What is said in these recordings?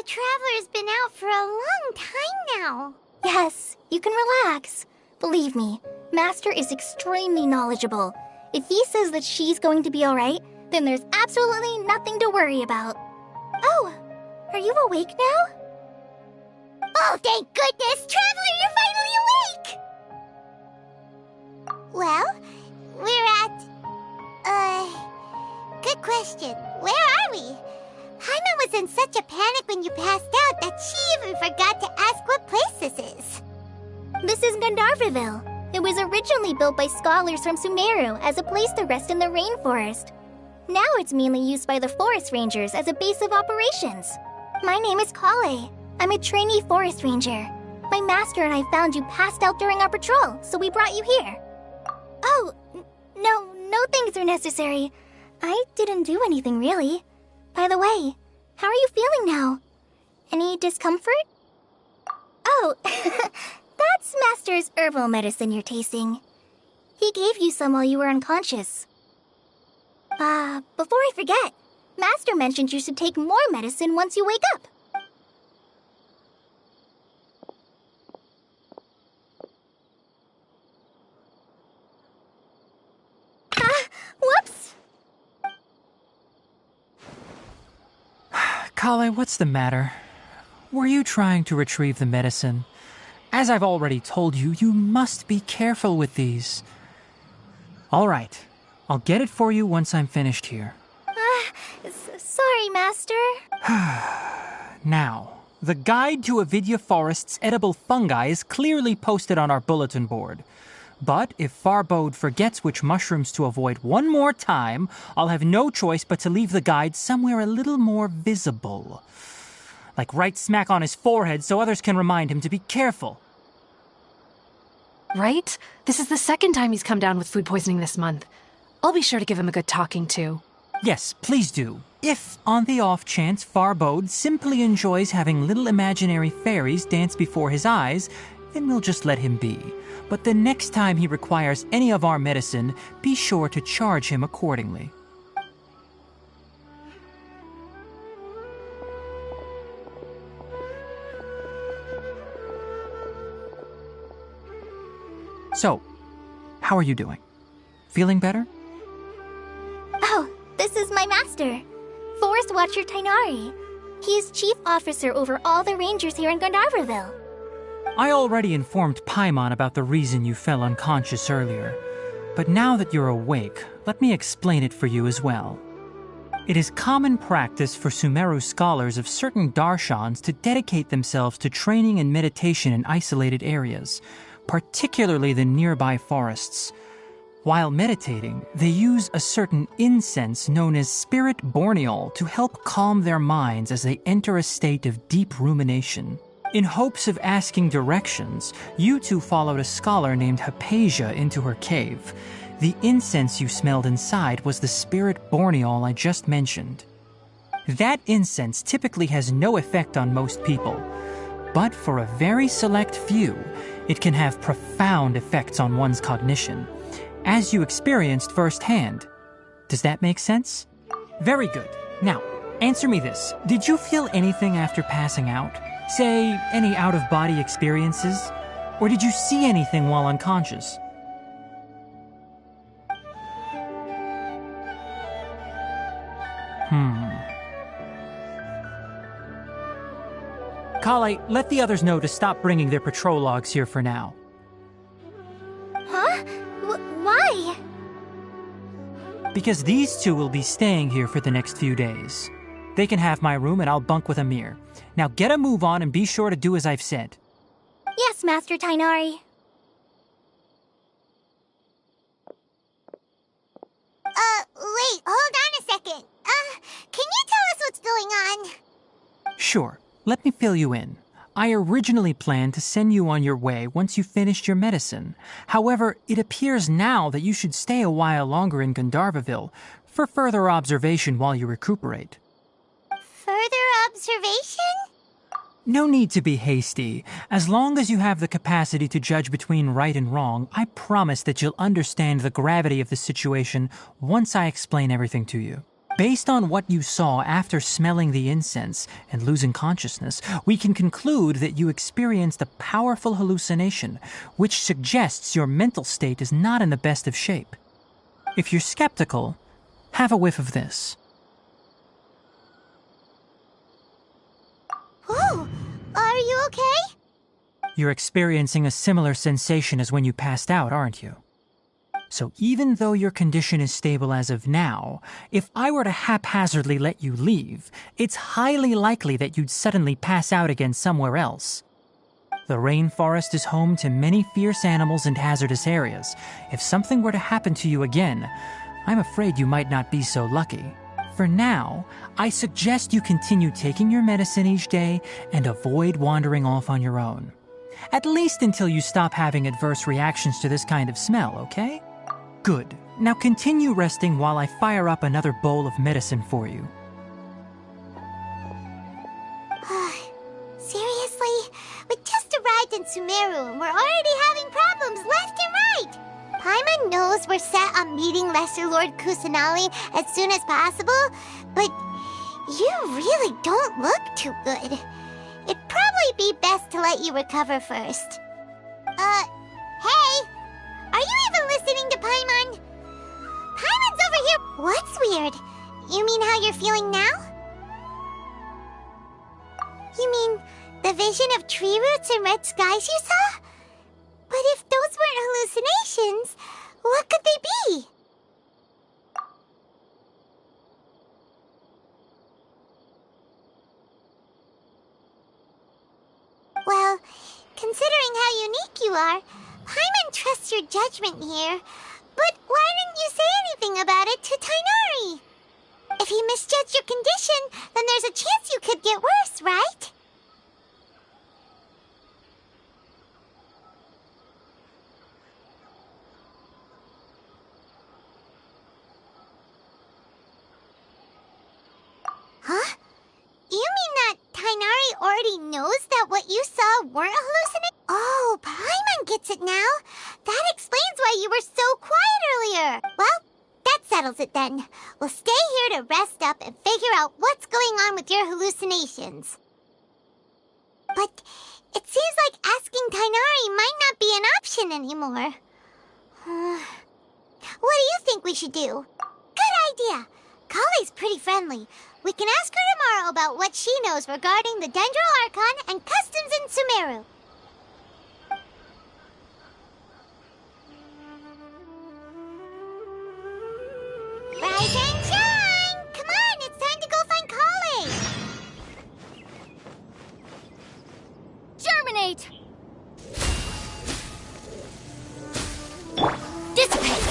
Traveler's been out for a long time now. Yes, you can relax. Believe me, Master is extremely knowledgeable. If he says that she's going to be alright, then there's absolutely nothing to worry about. Oh, are you awake now? Oh, thank goodness! Traveler, you're finally awake! Well, we're at... good question. Where are we? Paimon was in such a panic when you passed out that she even forgot to ask what place this is. This is Gandharvaville. It was originally built by scholars from Sumeru as a place to rest in the rainforest. Now it's mainly used by the forest rangers as a base of operations. My name is Kale. I'm a trainee forest ranger. My master and I found you passed out during our patrol, so we brought you here. Oh, no things are necessary. I didn't do anything really. By the way, how are you feeling now? Any discomfort? Oh, that's Master's herbal medicine you're tasting. He gave you some while you were unconscious. Before I forget, Master mentioned you should take more medicine once you wake up. Whoops! Kale, what's the matter? Were you trying to retrieve the medicine? As I've already told you, you must be careful with these. All right, I'll get it for you once I'm finished here. Sorry, Master. Now, the guide to Avidya Forest's edible fungi is clearly posted on our bulletin board. But if Farbode forgets which mushrooms to avoid one more time, I'll have no choice but to leave the guide somewhere a little more visible. Like right smack on his forehead so others can remind him to be careful. Right? This is the second time he's come down with food poisoning this month. I'll be sure to give him a good talking to. Yes, please do. If, on the off chance, Farbode simply enjoys having little imaginary fairies dance before his eyes, then we'll just let him be. But the next time he requires any of our medicine, be sure to charge him accordingly. So, how are you doing? Feeling better? Oh, this is my master, Forest Watcher Tainari. He is chief officer over all the rangers here in Gandharvaville. I already informed Paimon about the reason you fell unconscious earlier. But now that you're awake, let me explain it for you as well. It is common practice for Sumeru scholars of certain darshans to dedicate themselves to training and meditation in isolated areas, particularly the nearby forests. While meditating, they use a certain incense known as spirit borneol to help calm their minds as they enter a state of deep rumination. In hopes of asking directions, you two followed a scholar named Hypatia into her cave. The incense you smelled inside was the spirit borneol I just mentioned. That incense typically has no effect on most people, but for a very select few, it can have profound effects on one's cognition. as you experienced firsthand. Does that make sense? Very good. Now, answer me this. Did you feel anything after passing out? Say, any out-of-body experiences? Or did you see anything while unconscious? Kale, let the others know to stop bringing their patrol logs here for now. Huh? Why? Because these two will be staying here for the next few days. They can have my room and I'll bunk with Amir. Now get a move on and be sure to do as I've said. Yes, Master Tainari. Wait, hold on a second. Can you tell us what's going on? Sure, let me fill you in. I originally planned to send you on your way once you finished your medicine. However, it appears now that you should stay a while longer in Gandharvaville for further observation while you recuperate. Further observation? No need to be hasty. As long as you have the capacity to judge between right and wrong, I promise that you'll understand the gravity of the situation once I explain everything to you. Based on what you saw after smelling the incense and losing consciousness, we can conclude that you experienced a powerful hallucination, which suggests your mental state is not in the best of shape. If you're skeptical, have a whiff of this. Whoa! Are you okay? You're experiencing a similar sensation as when you passed out, aren't you? So even though your condition is stable as of now, if I were to haphazardly let you leave, it's highly likely that you'd suddenly pass out again somewhere else. The rainforest is home to many fierce animals and hazardous areas. If something were to happen to you again, I'm afraid you might not be so lucky. For now, I suggest you continue taking your medicine each day and avoid wandering off on your own. At least until you stop having adverse reactions to this kind of smell, okay? Good. Now continue resting while I fire up another bowl of medicine for you. Seriously? We just arrived in Sumeru and we're already having problems left and right! Paimon knows we're set on meeting Lesser Lord Kusanali as soon as possible, but you really don't look too good. It'd probably be best to let you recover first. Hey! Are you even listening to Paimon? Paimon's over here! What's weird? You mean how you're feeling now? You mean the vision of tree roots and red skies you saw? But if those weren't hallucinations, what could they be? Well, considering how unique you are, Paimon trusts your judgment here. But why didn't you say anything about it to Tainari? If he misjudged your condition, then there's a chance you could get worse, right? Huh? You mean that Tainari already knows that what you saw weren't hallucinations? Oh, Paimon gets it now. That explains why you were so quiet earlier. Well, that settles it then. We'll stay here to rest up and figure out what's going on with your hallucinations. But it seems like asking Tainari might not be an option anymore. What do you think we should do? Good idea. Kale's pretty friendly. We can ask her tomorrow about what she knows regarding the Dendro Archon and customs in Sumeru. Rise and shine! Come on, it's time to go find Kale! Germinate! Dissipate!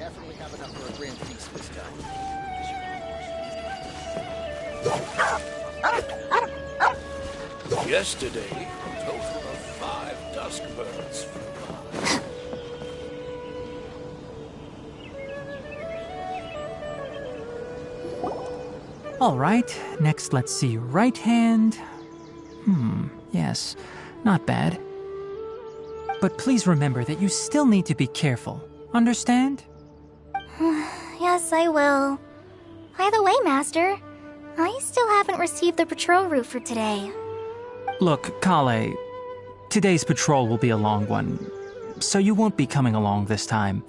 definitely have enough for a grand feast this time. Yesterday, a total of 5 dusk birds flew by. All right, next let's see right hand. Yes, not bad. But please remember that you still need to be careful. Understand? Yes, I will. By the way, Master, I still haven't received the patrol route for today. Look, Kale, today's patrol will be a long one, so you won't be coming along this time.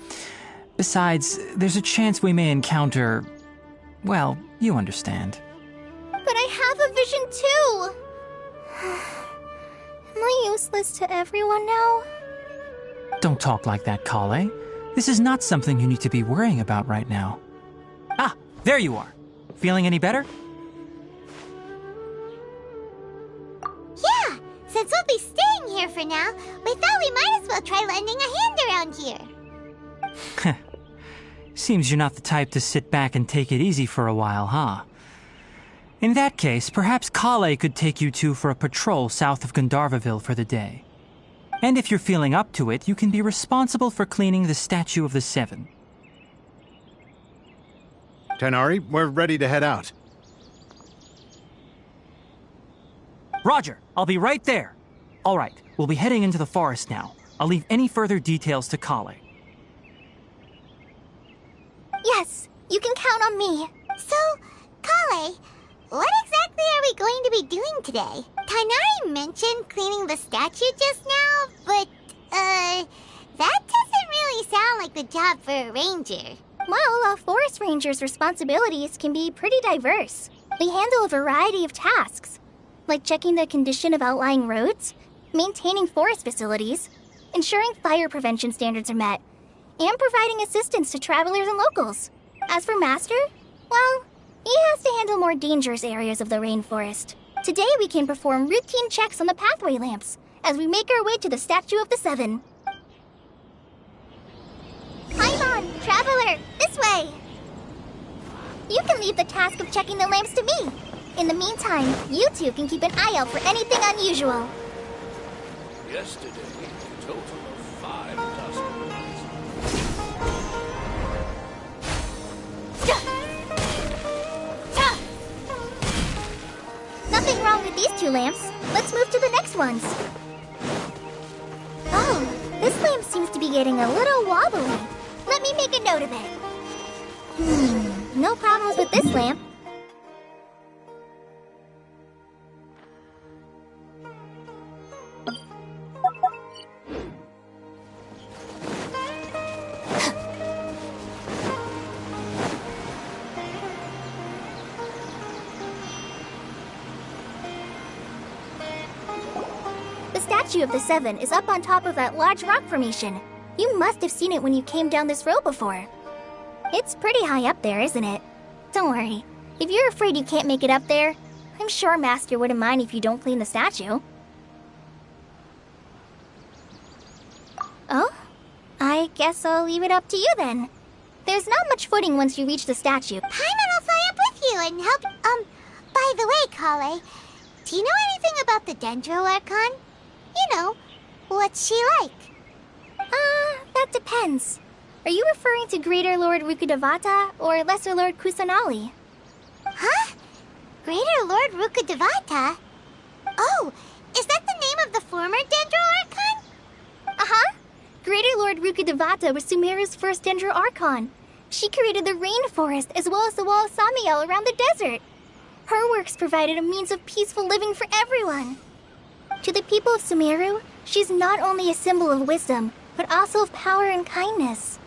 Besides, there's a chance we may encounter... well, you understand. But I have a vision too! Am I useless to everyone now? Don't talk like that, Kale. This is not something you need to be worrying about right now. Ah, there you are. Feeling any better? Yeah, since we'll be staying here for now, we thought we might as well try lending a hand around here. Seems you're not the type to sit back and take it easy for a while, huh? In that case, perhaps Kale could take you two for a patrol south of Gandharvaville for the day. And if you're feeling up to it, you can be responsible for cleaning the Statue of the Seven. Tighnari, we're ready to head out. Roger, I'll be right there. All right, we'll be heading into the forest now. I'll leave any further details to Kale. Yes, you can count on me. So, Kale, what exactly are we going to be doing today? Tighnari mentioned cleaning the statue just now, but, that doesn't really sound like the job for a ranger. Well, a forest ranger's responsibilities can be pretty diverse. We handle a variety of tasks, like checking the condition of outlying roads, maintaining forest facilities, ensuring fire prevention standards are met, and providing assistance to travelers and locals. As for Master, well, he has to handle more dangerous areas of the rainforest. Today we can perform routine checks on the pathway lamps as we make our way to the Statue of the Seven. Paimon, traveler, this way! You can leave the task of checking the lamps to me. In the meantime, you two can keep an eye out for anything unusual. Yesterday, a total of 5 dusk birds. Nothing wrong with these 2 lamps. Let's move to the next ones. Oh, this lamp seems to be getting a little wobbly. Let me make a note of it. No problems with this lamp. The Statue of the Seven is up on top of that large rock formation. You must have seen it when you came down this road before. It's pretty high up there, isn't it? Don't worry. If you're afraid you can't make it up there, I'm sure Master wouldn't mind if you don't clean the statue. Oh? I guess I'll leave it up to you then. There's not much footing once you reach the statue. Paimon will fly up with you and help. By the way, Kale, do you know anything about the Dendro Archon? You know, what's she like? That depends. Are you referring to Greater Lord Rukkhadevata or Lesser Lord Kusanali? Huh? Greater Lord Rukkhadevata? Oh, is that the name of the former Dendro Archon? Uh-huh. Greater Lord Rukkhadevata was Sumeru's first Dendro Archon. She created the rainforest as well as the wall of Samiel around the desert. Her works provided a means of peaceful living for everyone. To the people of Sumeru, she's not only a symbol of wisdom, but also of power and kindness.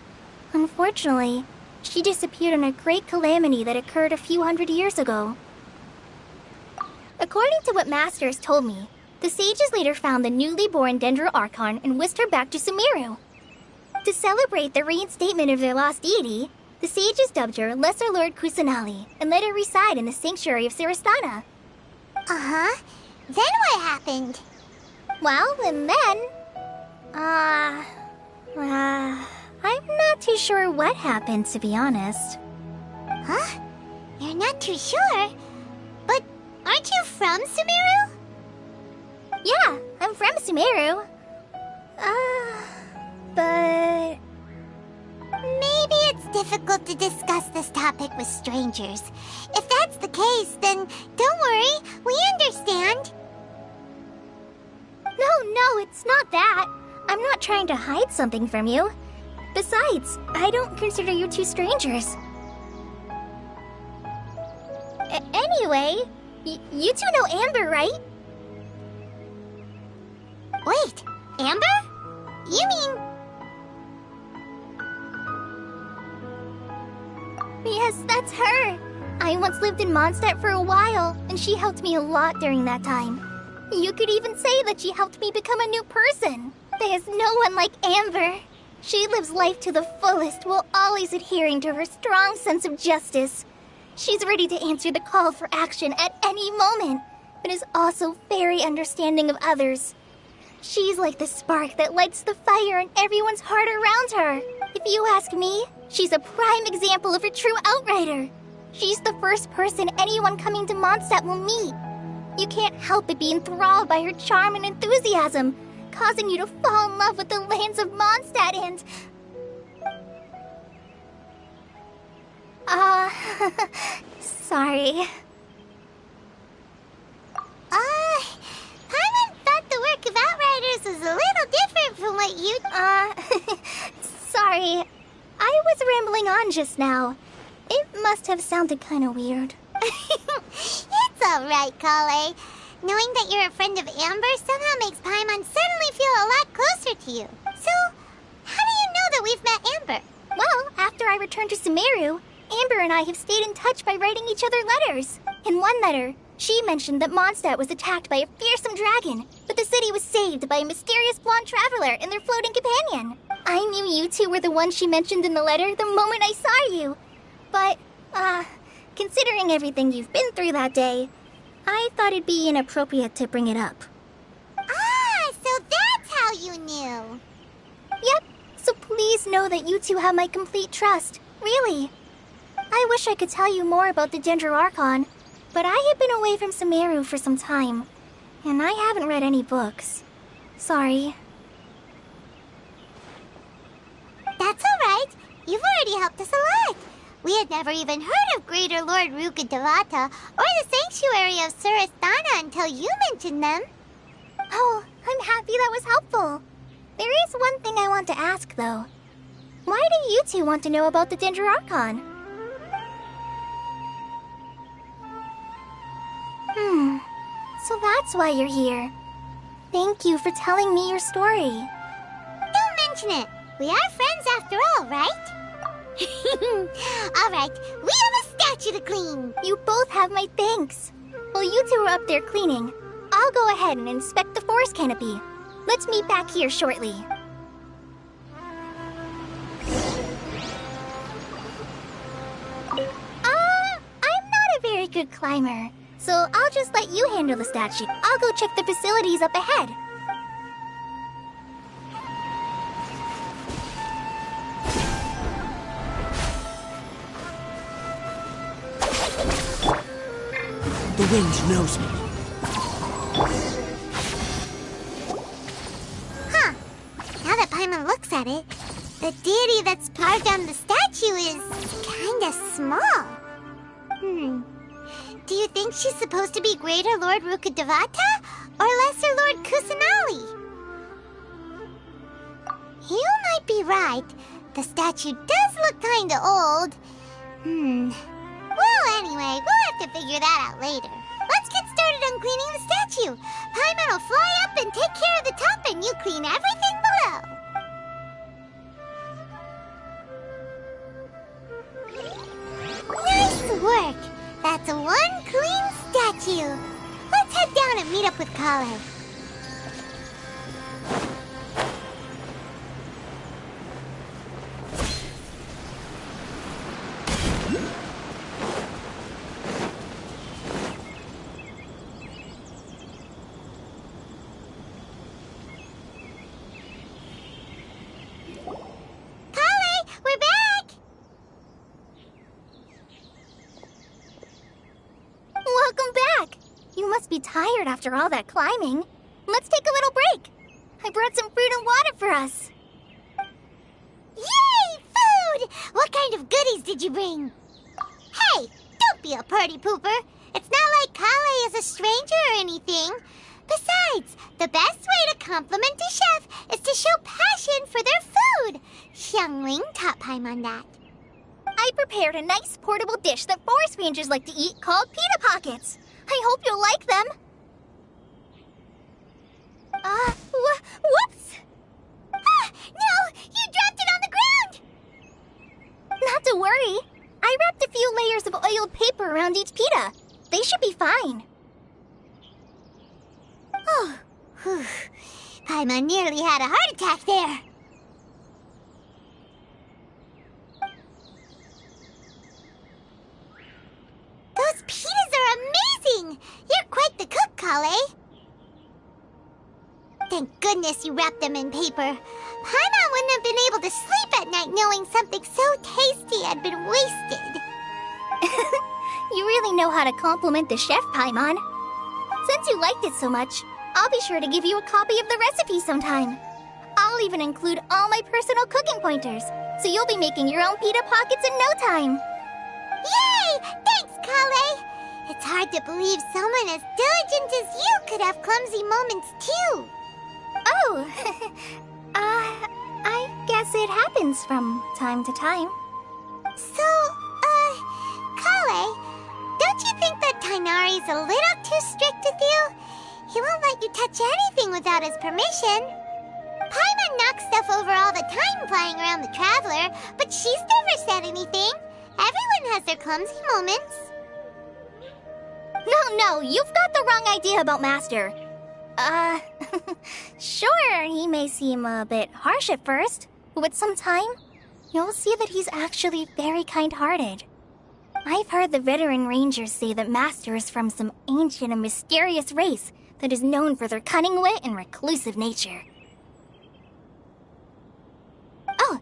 Unfortunately, she disappeared in a great calamity that occurred a few hundred years ago. According to what Master has told me, the sages later found the newly born Dendro Archon and whisked her back to Sumeru. To celebrate the reinstatement of their lost deity, the sages dubbed her Lesser Lord Kusanali and let her reside in the sanctuary of Sarastana. Uh-huh. Then what happened? Well, and then... I'm not not too sure what happened, to be honest. Huh? You're not too sure? But aren't you from Sumeru? Yeah, I'm from Sumeru. But... Maybe it's difficult to discuss this topic with strangers. If that's the case, then don't worry, we understand. No, it's not that. I'm not trying to hide something from you. Besides, I don't consider you two strangers. Anyway, you two know Amber, right? Wait, Amber? You mean... Yes, that's her. I once lived in Mondstadt for a while, and she helped me a lot during that time. You could even say that she helped me become a new person. There's no one like Amber. She lives life to the fullest while always adhering to her strong sense of justice. She's ready to answer the call for action at any moment, but is also very understanding of others. She's like the spark that lights the fire in everyone's heart around her. If you ask me, she's a prime example of a true outrider. She's the first person anyone coming to Mondstadt will meet. You can't help but be enthralled by her charm and enthusiasm, causing you to fall in love with the lands of Mondstadt and... sorry. Paimon thought the work of Outriders was a little different from what you... Sorry. I was rambling on just now. It must have sounded kind of weird. It's alright, Kale. Knowing that you're a friend of Amber somehow makes Paimon suddenly feel a lot closer to you. So, how do you know that we've met Amber? Well, after I returned to Sumeru, Amber and I have stayed in touch by writing each other letters. In one letter, she mentioned that Mondstadt was attacked by a fearsome dragon, but the city was saved by a mysterious blonde traveler and their floating companion. I knew you two were the ones she mentioned in the letter the moment I saw you. But, considering everything you've been through that day, I thought it'd be inappropriate to bring it up. So that's how you knew. Yep, so please know that you two have my complete trust, really. I wish I could tell you more about the Dendroarchon, but I have been away from Sumeru for some time, and I haven't read any books. Sorry. That's alright. You've already helped us a lot. We had never even heard of Greater Lord Rukkhadevata or the Sanctuary of Surasthana until you mentioned them. Oh, I'm happy that was helpful. There is one thing I want to ask, though. Why do you two want to know about the Dendroarchon? So that's why you're here. Thank you for telling me your story. Don't mention it. We are friends after all, right? Alright, we have a statue to clean. You both have my thanks. While you two are up there cleaning, I'll go ahead and inspect the forest canopy. Let's meet back here shortly. I'm not a very good climber, so I'll just let you handle the statue. I'll go check the facilities up ahead. The wind knows me. Huh. Now that Paimon looks at it, the deity that's carved on the statue is kinda small. Do you think she's supposed to be Greater Lord Rukkhadevata or Lesser Lord Kusanali? You might be right. The statue does look kinda old. Well, anyway, we'll have to figure that out later. Let's get started on cleaning the statue. Paimon will fly up and take care of the top, and you clean everything below. Nice work. That's one clean statue. Let's head down and meet up with Kale. Kale, we're be tired after all that climbing. Let's take a little break. I brought some fruit and water for us. Yay, food! What kind of goodies did you bring? Hey, don't be a party pooper. It's not like Kale is a stranger or anything. Besides, the best way to compliment a chef is to show passion for their food. Xiangling taught Paimon that. I prepared a nice portable dish that forest rangers like to eat called pita pockets. I hope you'll like them. Whoops! Ah, no! You dropped it on the ground! Not to worry. I wrapped a few layers of oiled paper around each pita. They should be fine. Oh, whew. Paimon nearly had a heart attack there. Those pitas are amazing! You're quite the cook, Kale. Thank goodness you wrapped them in paper. Paimon wouldn't have been able to sleep at night knowing something so tasty had been wasted. You really know how to compliment the chef, Paimon. Since you liked it so much, I'll be sure to give you a copy of the recipe sometime. I'll even include all my personal cooking pointers, so you'll be making your own pita pockets in no time. Yay! Thanks, Kale! It's hard to believe someone as diligent as you could have clumsy moments, too. Oh, I guess it happens from time to time. So, Kale, don't you think that Tainari's a little too strict with you? He won't let you touch anything without his permission. Paimon knocks stuff over all the time flying around the Traveler, but she's never said anything. Everyone has their clumsy moments. No, you've got the wrong idea about Master. Sure, he may seem a bit harsh at first, but with some time, you'll see that he's actually very kind-hearted. I've heard the veteran rangers say that Master is from some ancient and mysterious race that is known for their cunning wit and reclusive nature. Oh,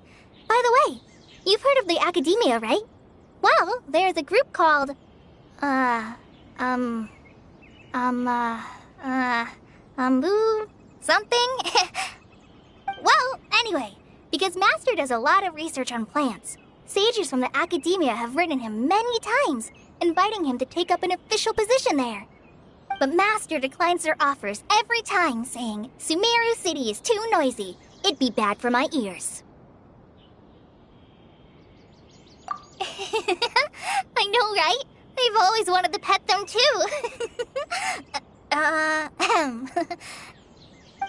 by the way, you've heard of the Academia, right? Well, there's a group called, something? Well, anyway, because Master does a lot of research on plants, sages from the Academia have written him many times, inviting him to take up an official position there. But Master declines their offers every time, saying, Sumeru City is too noisy. It'd be bad for my ears. I know, right? I've always wanted to pet them, too.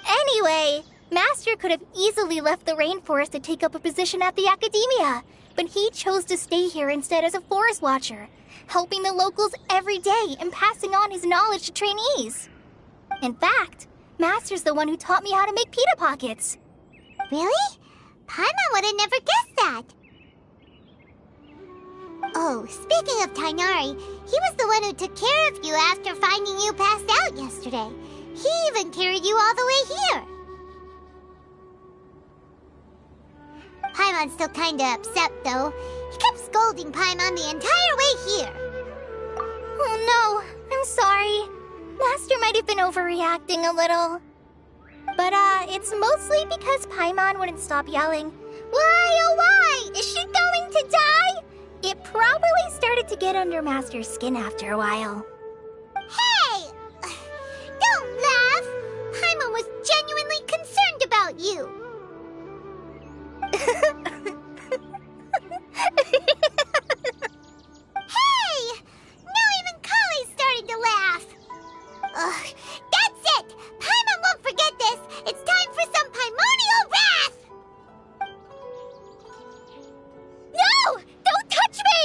Anyway, Master could have easily left the rainforest to take up a position at the Academia, but he chose to stay here instead as a forest watcher, helping the locals every day and passing on his knowledge to trainees. In fact, Master's the one who taught me how to make pita pockets. Really? Paimon would have never guessed that. Oh, speaking of Tainari, he was the one who took care of you after finding you passed out yesterday. He even carried you all the way here. Paimon's still kinda upset, though. He kept scolding Paimon the entire way here. Oh no, I'm sorry. Master might have been overreacting a little. But, it's mostly because Paimon wouldn't stop yelling, Why, oh why? Is she going to die? It probably started to get under Master's skin after a while. Hey! Don't laugh! Paimon was genuinely concerned about you. Hey! Now even Kale's starting to laugh. Ugh, that's it! Paimon won't forget this! It's time for some Paimonial wrath! No! Don't touch me!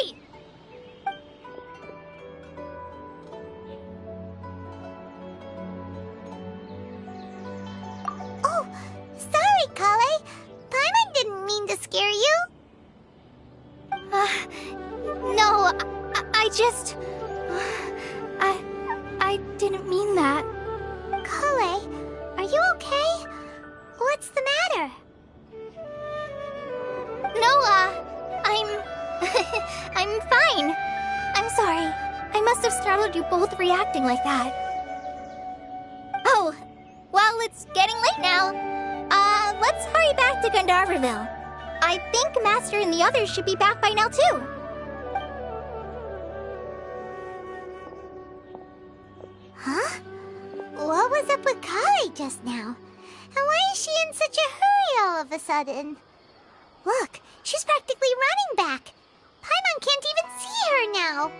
Oh, sorry, Kale. Paimon didn't mean to scare you. No, I just... I didn't mean that. Kale, are you okay? What's the matter? No, I'm fine. I'm sorry. I must have startled you both reacting like that. it's getting late now. Let's hurry back to Gandharville. I think Master and the others should be back by now, too. Huh? What was up with Kali just now? And why is she in such a hurry all of a sudden? Look, she's practically running back. Paimon can't even see her now.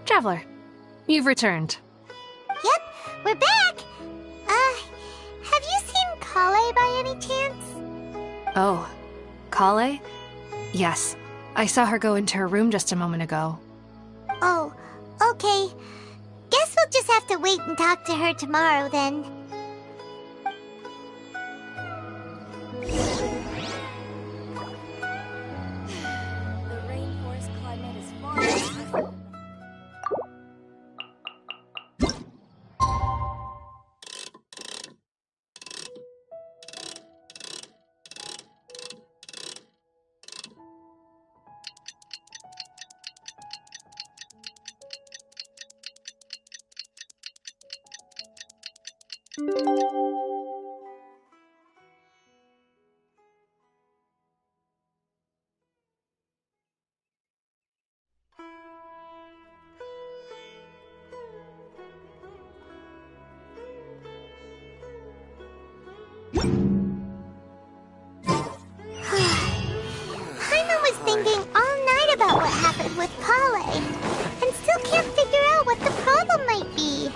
Traveler, you've returned. Yep, we're back. Have you seen Kale by any chance? Oh, Kale? Yes, I saw her go into her room just a moment ago. Oh, okay. Guess we'll just have to wait and talk to her tomorrow then. The rainforest climate is far more pleasant. Paimon was thinking all night about what happened with Kale, and still can't figure out what the problem might be.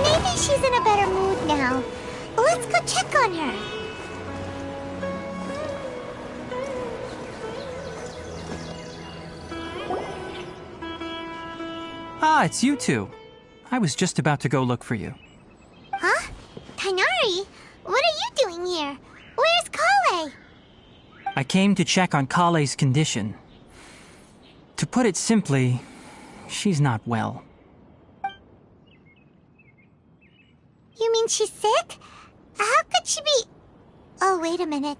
Maybe she's in a better mood now. Let's go check on her. Ah, it's you two. I was just about to go look for you. Huh? Tighnari? What are you doing here? Where's Kale? I came to check on Kale's condition. To put it simply, she's not well. You mean she's sick? How could she be... Oh, wait a minute.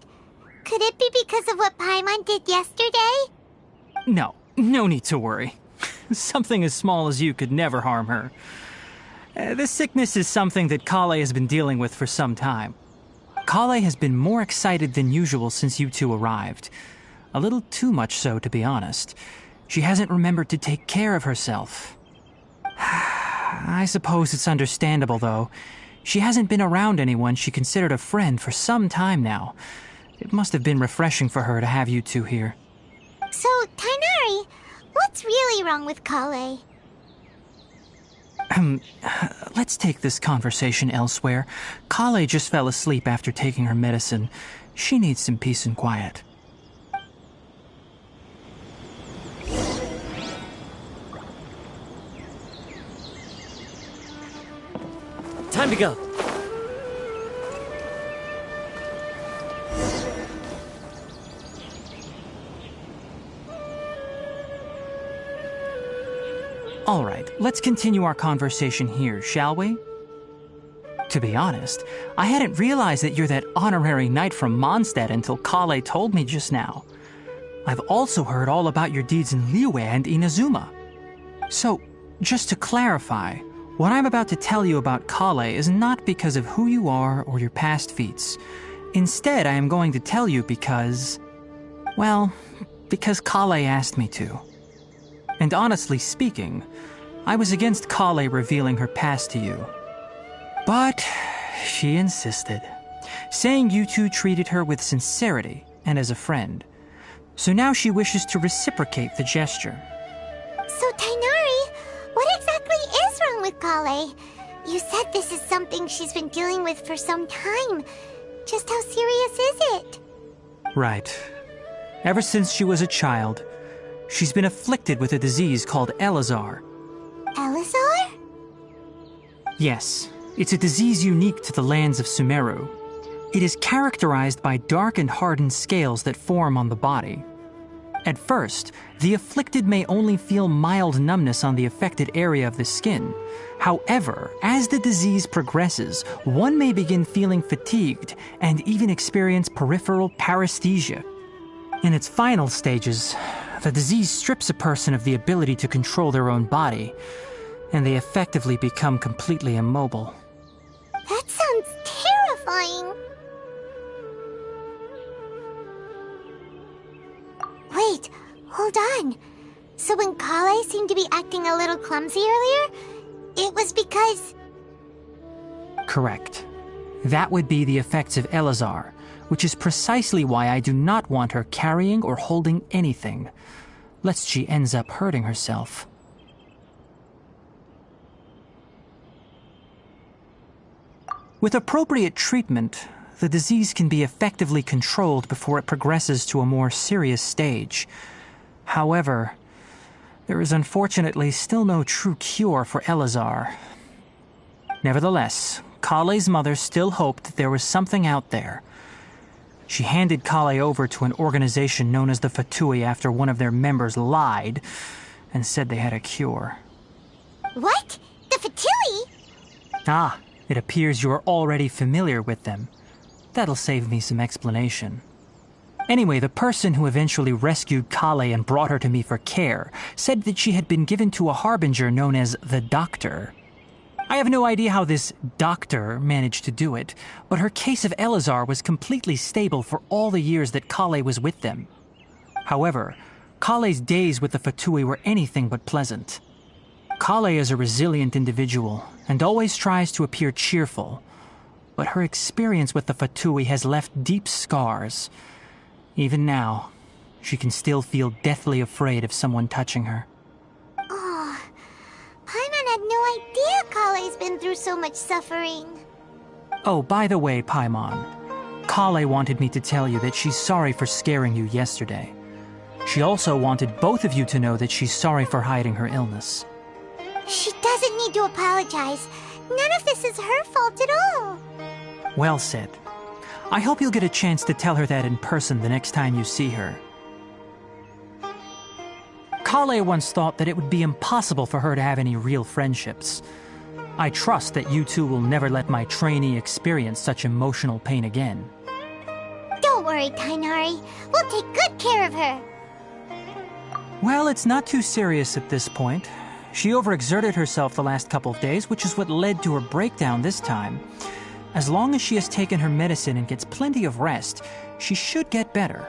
Could it be because of what Paimon did yesterday? No need to worry. Something as small as you could never harm her. This sickness is something that Kale has been dealing with for some time. Kale has been more excited than usual since you two arrived. A little too much so, to be honest. She hasn't remembered to take care of herself. I suppose it's understandable, though. She hasn't been around anyone she considered a friend for some time now. It must have been refreshing for her to have you two here. So, Tighnari, what's really wrong with Kale? Let's take this conversation elsewhere. Kale just fell asleep after taking her medicine. She needs some peace and quiet. Time to go. All right, let's continue our conversation here, shall we? To be honest, I hadn't realized that you're that honorary knight from Mondstadt until Kale told me just now. I've also heard all about your deeds in Liyue and Inazuma. So, just to clarify, what I'm about to tell you about Kale is not because of who you are or your past feats. Instead, I am going to tell you because... well, because Kale asked me to. And honestly speaking, I was against Kale revealing her past to you. But she insisted, saying you two treated her with sincerity and as a friend. So now she wishes to reciprocate the gesture. So, Tighnari, what exactly is wrong with Kale? You said this is something she's been dealing with for some time. Just how serious is it? Right. Ever since she was a child, she's been afflicted with a disease called Elazar. Elazar? Yes, it's a disease unique to the lands of Sumeru. It is characterized by dark and hardened scales that form on the body. At first, the afflicted may only feel mild numbness on the affected area of the skin. However, as the disease progresses, one may begin feeling fatigued and even experience peripheral paresthesia. In its final stages, the disease strips a person of the ability to control their own body, and they effectively become completely immobile. That sounds terrifying. Wait, hold on. So when Kale seemed to be acting a little clumsy earlier, it was because... Correct. That would be the effects of Elazar, which is precisely why I do not want her carrying or holding anything, lest she ends up hurting herself. With appropriate treatment, the disease can be effectively controlled before it progresses to a more serious stage. However, there is unfortunately still no true cure for Elazar. Nevertheless, Kale's mother still hoped that there was something out there. She handed Kale over to an organization known as the Fatui after one of their members lied and said they had a cure. What? The Fatui? Ah, it appears you are already familiar with them. That'll save me some explanation. Anyway, the person who eventually rescued Kale and brought her to me for care said that she had been given to a harbinger known as the Doctor. I have no idea how this doctor managed to do it, but her case of Elazar was completely stable for all the years that Kale was with them. However, Kale's days with the Fatui were anything but pleasant. Kale is a resilient individual and always tries to appear cheerful, but her experience with the Fatui has left deep scars. Even now, she can still feel deathly afraid of someone touching her. Oh, Paimon had no idea Kale's been through so much suffering. Oh, by the way, Paimon, Kale wanted me to tell you that she's sorry for scaring you yesterday. She also wanted both of you to know that she's sorry for hiding her illness. She doesn't need to apologize. None of this is her fault at all. Well said. I hope you'll get a chance to tell her that in person the next time you see her. Kale once thought that it would be impossible for her to have any real friendships. I trust that you two will never let my trainee experience such emotional pain again. Don't worry, Tainari. We'll take good care of her. Well, it's not too serious at this point. She overexerted herself the last couple of days, which is what led to her breakdown this time. As long as she has taken her medicine and gets plenty of rest, she should get better.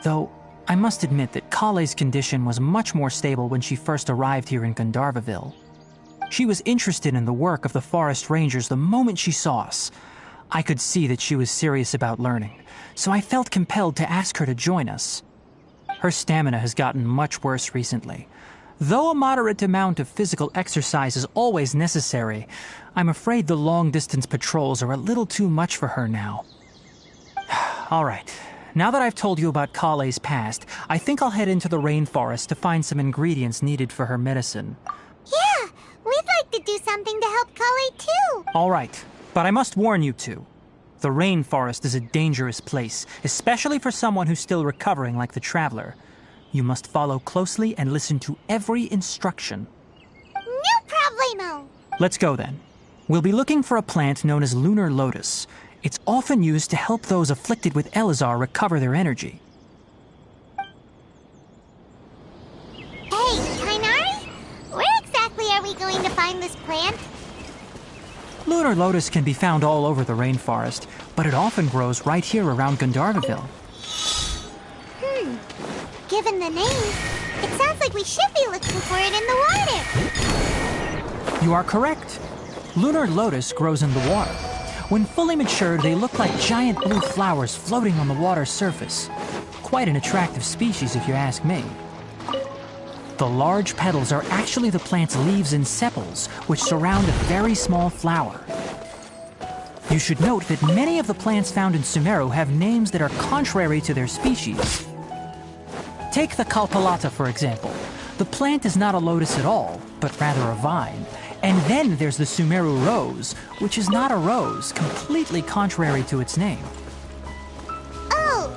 Though, I must admit that Kale's condition was much more stable when she first arrived here in Gandharvaville. She was interested in the work of the forest rangers the moment she saw us. I could see that she was serious about learning, so I felt compelled to ask her to join us. Her stamina has gotten much worse recently. Though a moderate amount of physical exercise is always necessary, I'm afraid the long-distance patrols are a little too much for her now. All right, now that I've told you about Kale's past, I think I'll head into the rainforest to find some ingredients needed for her medicine. Yeah, we'd like to do something to help Kale too. All right, but I must warn you two. The rainforest is a dangerous place, especially for someone who's still recovering like the Traveler. You must follow closely and listen to every instruction. No problemo. Let's go then. We'll be looking for a plant known as lunar lotus. It's often used to help those afflicted with Elazar recover their energy. Hey, Tainari? Where exactly are we going to find this plant? Lunar lotus can be found all over the rainforest, but it often grows right here around Gandharvaville. Given the name, it sounds like we should be looking for it in the water. You are correct. Lunar lotus grows in the water. When fully matured, they look like giant blue flowers floating on the water's surface. Quite an attractive species, if you ask me. The large petals are actually the plant's leaves and sepals, which surround a very small flower. You should note that many of the plants found in Sumeru have names that are contrary to their species. Take the Kalpalata, for example. The plant is not a lotus at all, but rather a vine. And then there's the Sumeru rose, which is not a rose, completely contrary to its name. Oh,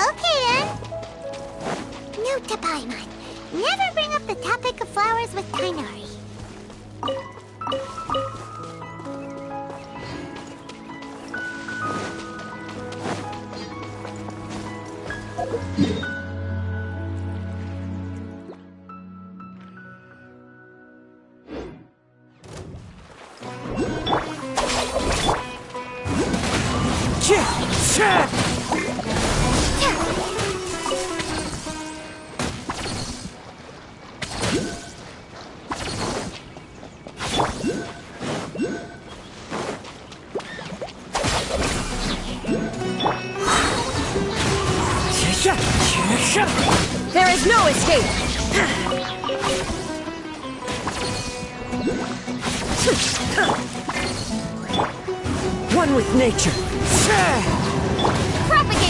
okay then. Note to Paimon. Never bring up the topic of flowers with Tainari. There is no escape! One with nature. Propagate!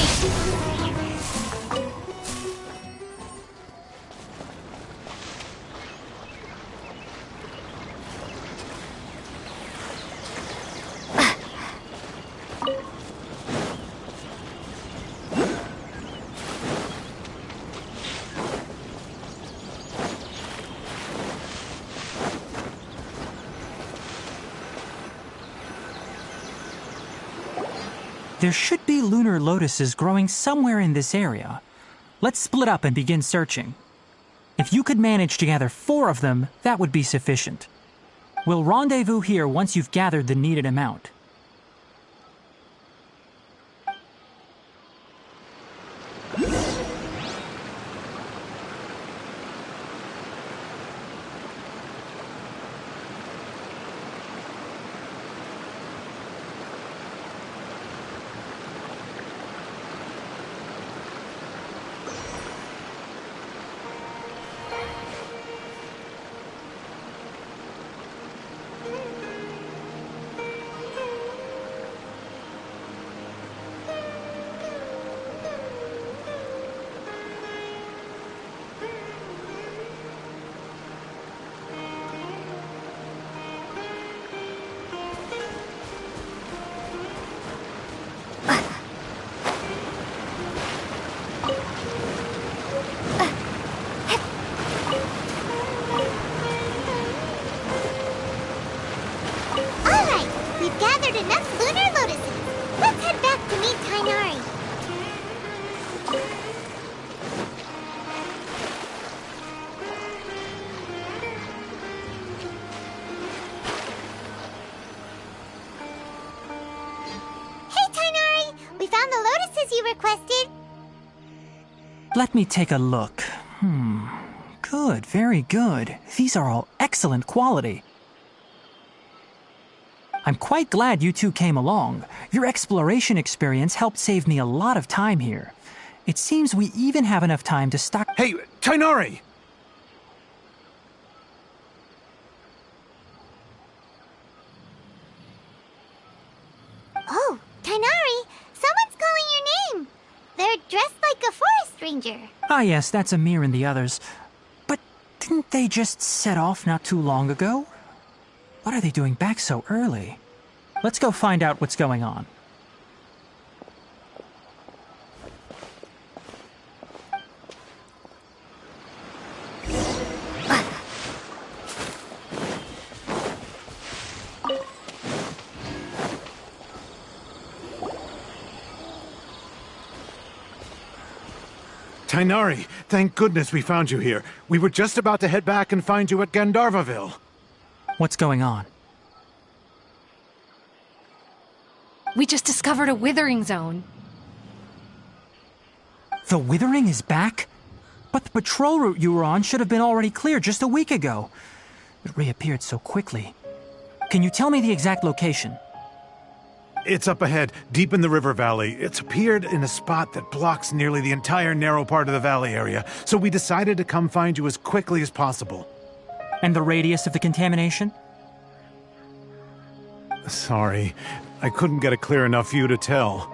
There should be lunar lotuses growing somewhere in this area. Let's split up and begin searching. If you could manage to gather 4 of them, that would be sufficient. We'll rendezvous here once you've gathered the needed amount. Gathered enough lunar lotuses. Let's head back to meet Tainari. Hey, Tainari! We found the lotuses you requested. Let me take a look. Good, very good. These are all excellent quality. I'm quite glad you two came along. Your exploration experience helped save me a lot of time here. It seems we even have enough time to stock— Hey, Tainari! Oh, Tainari! Someone's calling your name! They're dressed like a forest ranger. Ah yes, that's Amir and the others. But didn't they just set off not too long ago? What are they doing back so early? Let's go find out what's going on. Tainari, thank goodness we found you here. We were just about to head back and find you at Gandharvaville. What's going on? We just discovered a withering zone. The withering is back? But the patrol route you were on should have been already clear just a week ago. It reappeared so quickly. Can you tell me the exact location? It's up ahead, deep in the river valley. It's appeared in a spot that blocks nearly the entire narrow part of the valley area, so we decided to come find you as quickly as possible. And the radius of the contamination? Sorry, I couldn't get a clear enough view to tell.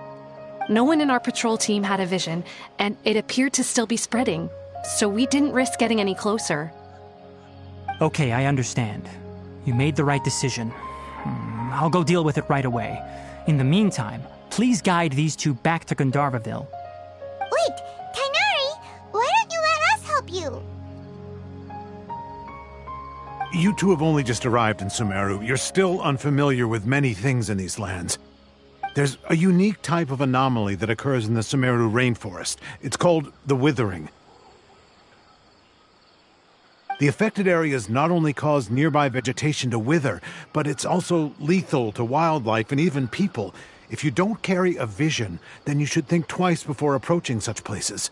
No one in our patrol team had a vision, and it appeared to still be spreading. So we didn't risk getting any closer. Okay, I understand. You made the right decision. I'll go deal with it right away. In the meantime, please guide these two back to Gandharvaville. Wait, Kainari, why don't you let us help you? You two have only just arrived in Sumeru. You're still unfamiliar with many things in these lands. There's a unique type of anomaly that occurs in the Sumeru rainforest. It's called the Withering. The affected areas not only cause nearby vegetation to wither, but it's also lethal to wildlife and even people. If you don't carry a vision, then you should think twice before approaching such places.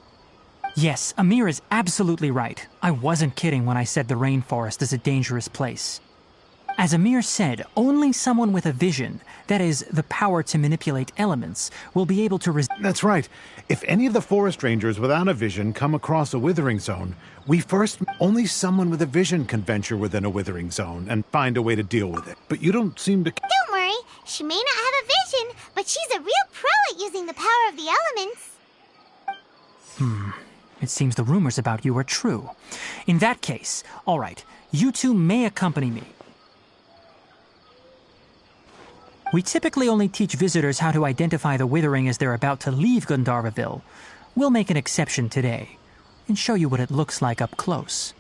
Yes, Amir is absolutely right. I wasn't kidding when I said the rainforest is a dangerous place. As Amir said, only someone with a vision, that is, the power to manipulate elements, will be able to That's right. If any of the forest rangers without a vision come across a withering zone, only someone with a vision can venture within a withering zone and find a way to deal with it. But you don't seem to... Don't worry, she may not have a vision, but she's a real pro at using the power of the elements. It seems the rumors about you are true. In that case, all right, you two may accompany me. We typically only teach visitors how to identify the withering as they're about to leave Gandharvaville. We'll make an exception today and show you what it looks like up close.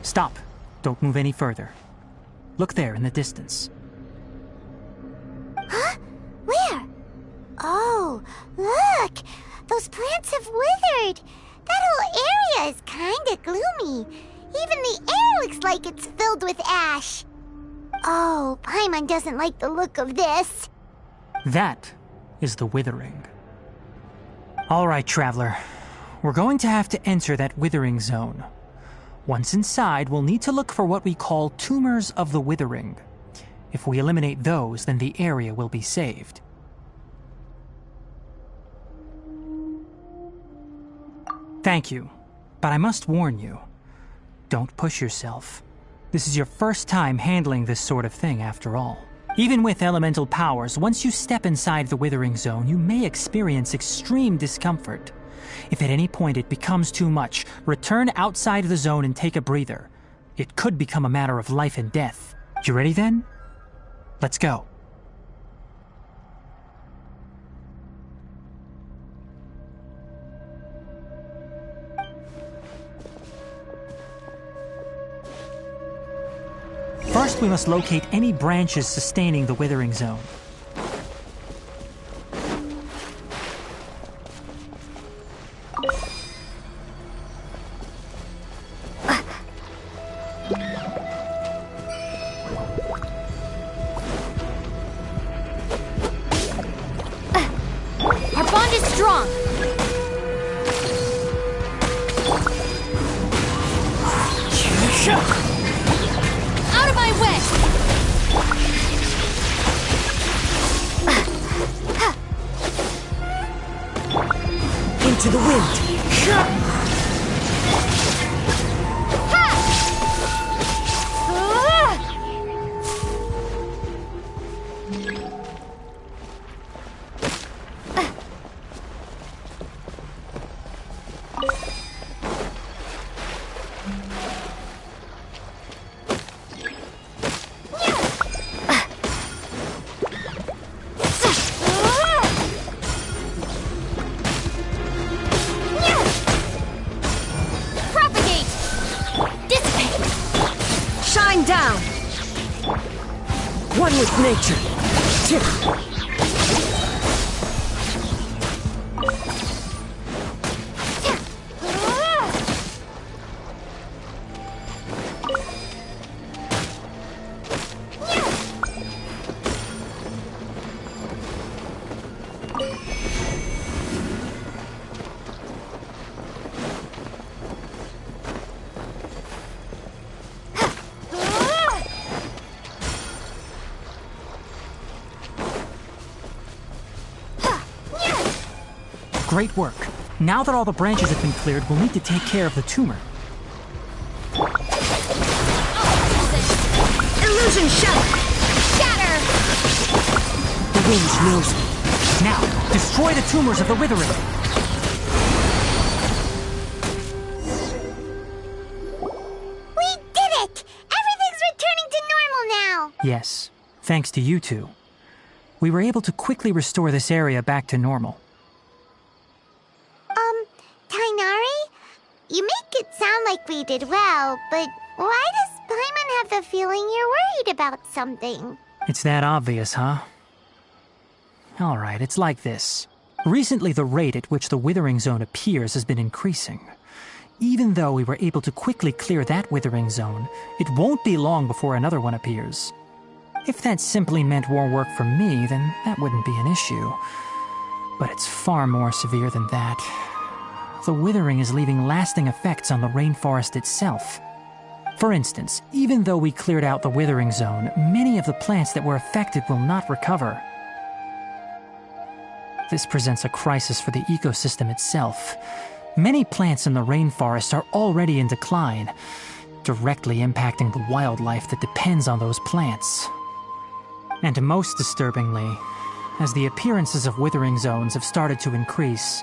Stop. Don't move any further. Look there in the distance. Huh? Where? Oh, look! Those plants have withered! That whole area is kinda gloomy. Even the air looks like it's filled with ash. Oh, Paimon doesn't like the look of this. That is the withering. All right, traveler. We're going to have to enter that withering zone. Once inside, we'll need to look for what we call tumors of the withering. If we eliminate those, then the area will be saved. Thank you, but I must warn you. Don't push yourself. This is your first time handling this sort of thing, after all. Even with elemental powers, once you step inside the withering zone, you may experience extreme discomfort. If at any point it becomes too much, return outside the zone and take a breather. It could become a matter of life and death. You ready then? Let's go. First, we must locate any branches sustaining the withering zone. Our bond is strong. Out of my way! Into the wind! Shine down! One with nature. Great work. Now that all the branches have been cleared, we'll need to take care of the tumor. Illusion shot! Shatter! The wind knows me. Now, destroy the tumors of the withering. We did it! Everything's returning to normal now! Yes, thanks to you two. We were able to quickly restore this area back to normal. Tainari? You make it sound like we did well, but why does Paimon have the feeling you're worried about something? It's that obvious, huh? Alright, it's like this. Recently, the rate at which the withering zone appears has been increasing. Even though we were able to quickly clear that withering zone, it won't be long before another one appears. If that simply meant more work for me, then that wouldn't be an issue. But it's far more severe than that. The withering is leaving lasting effects on the rainforest itself. For instance, even though we cleared out the withering zone, many of the plants that were affected will not recover. This presents a crisis for the ecosystem itself. Many plants in the rainforest are already in decline, directly impacting the wildlife that depends on those plants. And most disturbingly, as the appearances of withering zones have started to increase,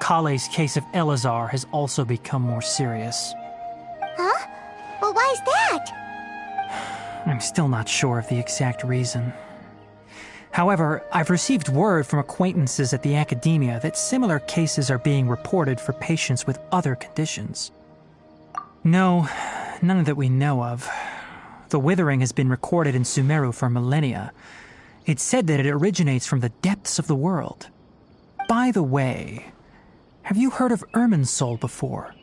Kale's case of Elazar has also become more serious. Huh? Well, why's that? I'm still not sure of the exact reason. However, I've received word from acquaintances at the academia that similar cases are being reported for patients with other conditions. No, none that we know of. The withering has been recorded in Sumeru for millennia. It's said that it originates from the depths of the world. By the way, have you heard of Irminsul before?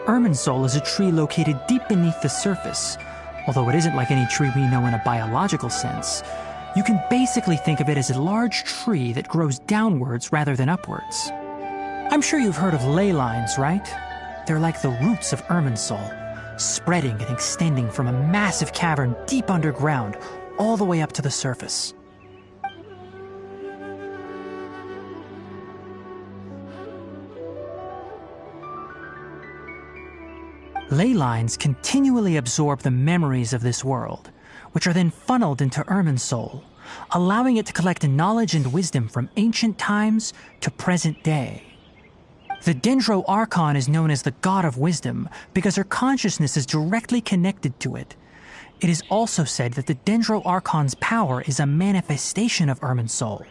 Irminsul is a tree located deep beneath the surface. Although it isn't like any tree we know in a biological sense, you can basically think of it as a large tree that grows downwards rather than upwards. I'm sure you've heard of ley lines, right? They're like the roots of Irminsul, spreading and extending from a massive cavern deep underground all the way up to the surface. Ley lines continually absorb the memories of this world, which are then funneled into Irminsul, allowing it to collect knowledge and wisdom from ancient times to present day. The Dendro Archon is known as the God of Wisdom because her consciousness is directly connected to it. It is also said that the Dendro Archon's power is a manifestation of Irminsul.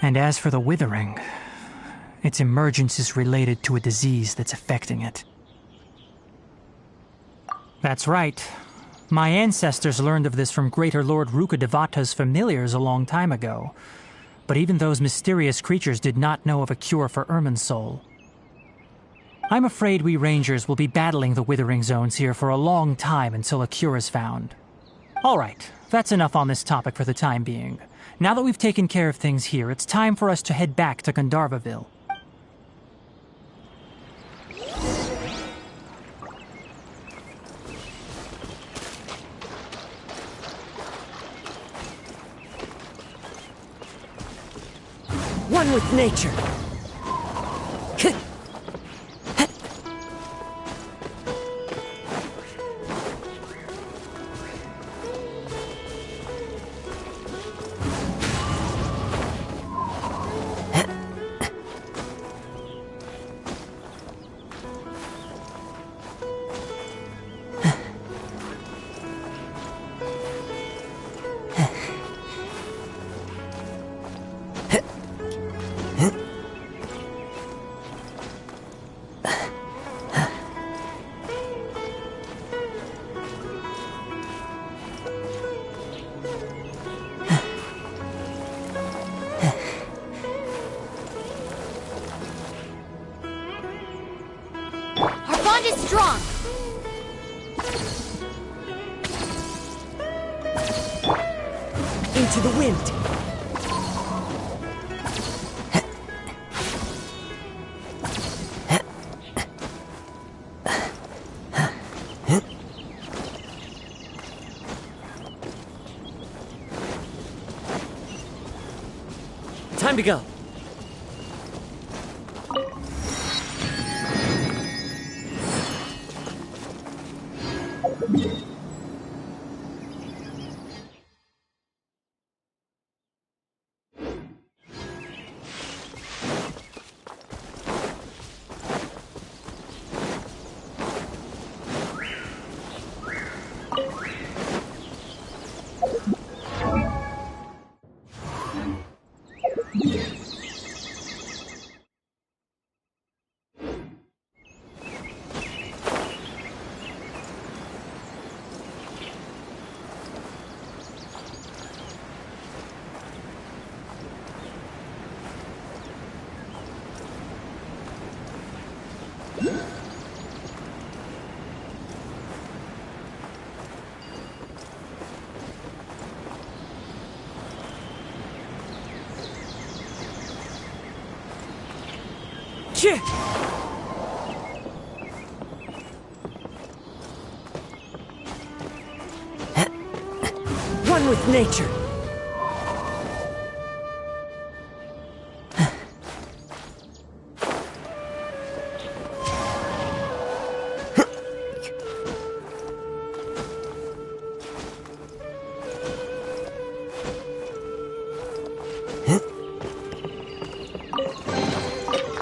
And as for the Withering, its emergence is related to a disease that's affecting it. That's right. My ancestors learned of this from Greater Lord Rukkhadevata's familiars a long time ago. But even those mysterious creatures did not know of a cure for Irminsul. I'm afraid we Rangers will be battling the Withering Zones here for a long time until a cure is found. Alright, that's enough on this topic for the time being. Now that we've taken care of things here, it's time for us to head back to Gandharvaville. One with nature. Strong! Into the wind. Time to go. One with nature.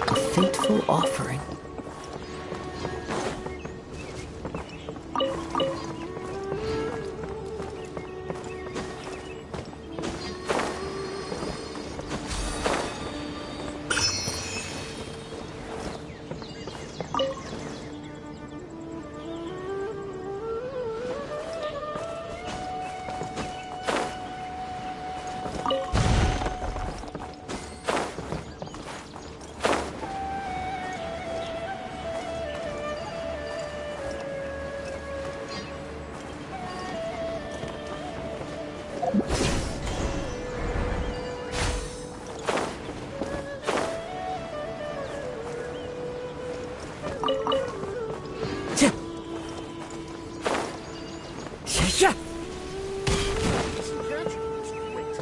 A fateful offering. Great.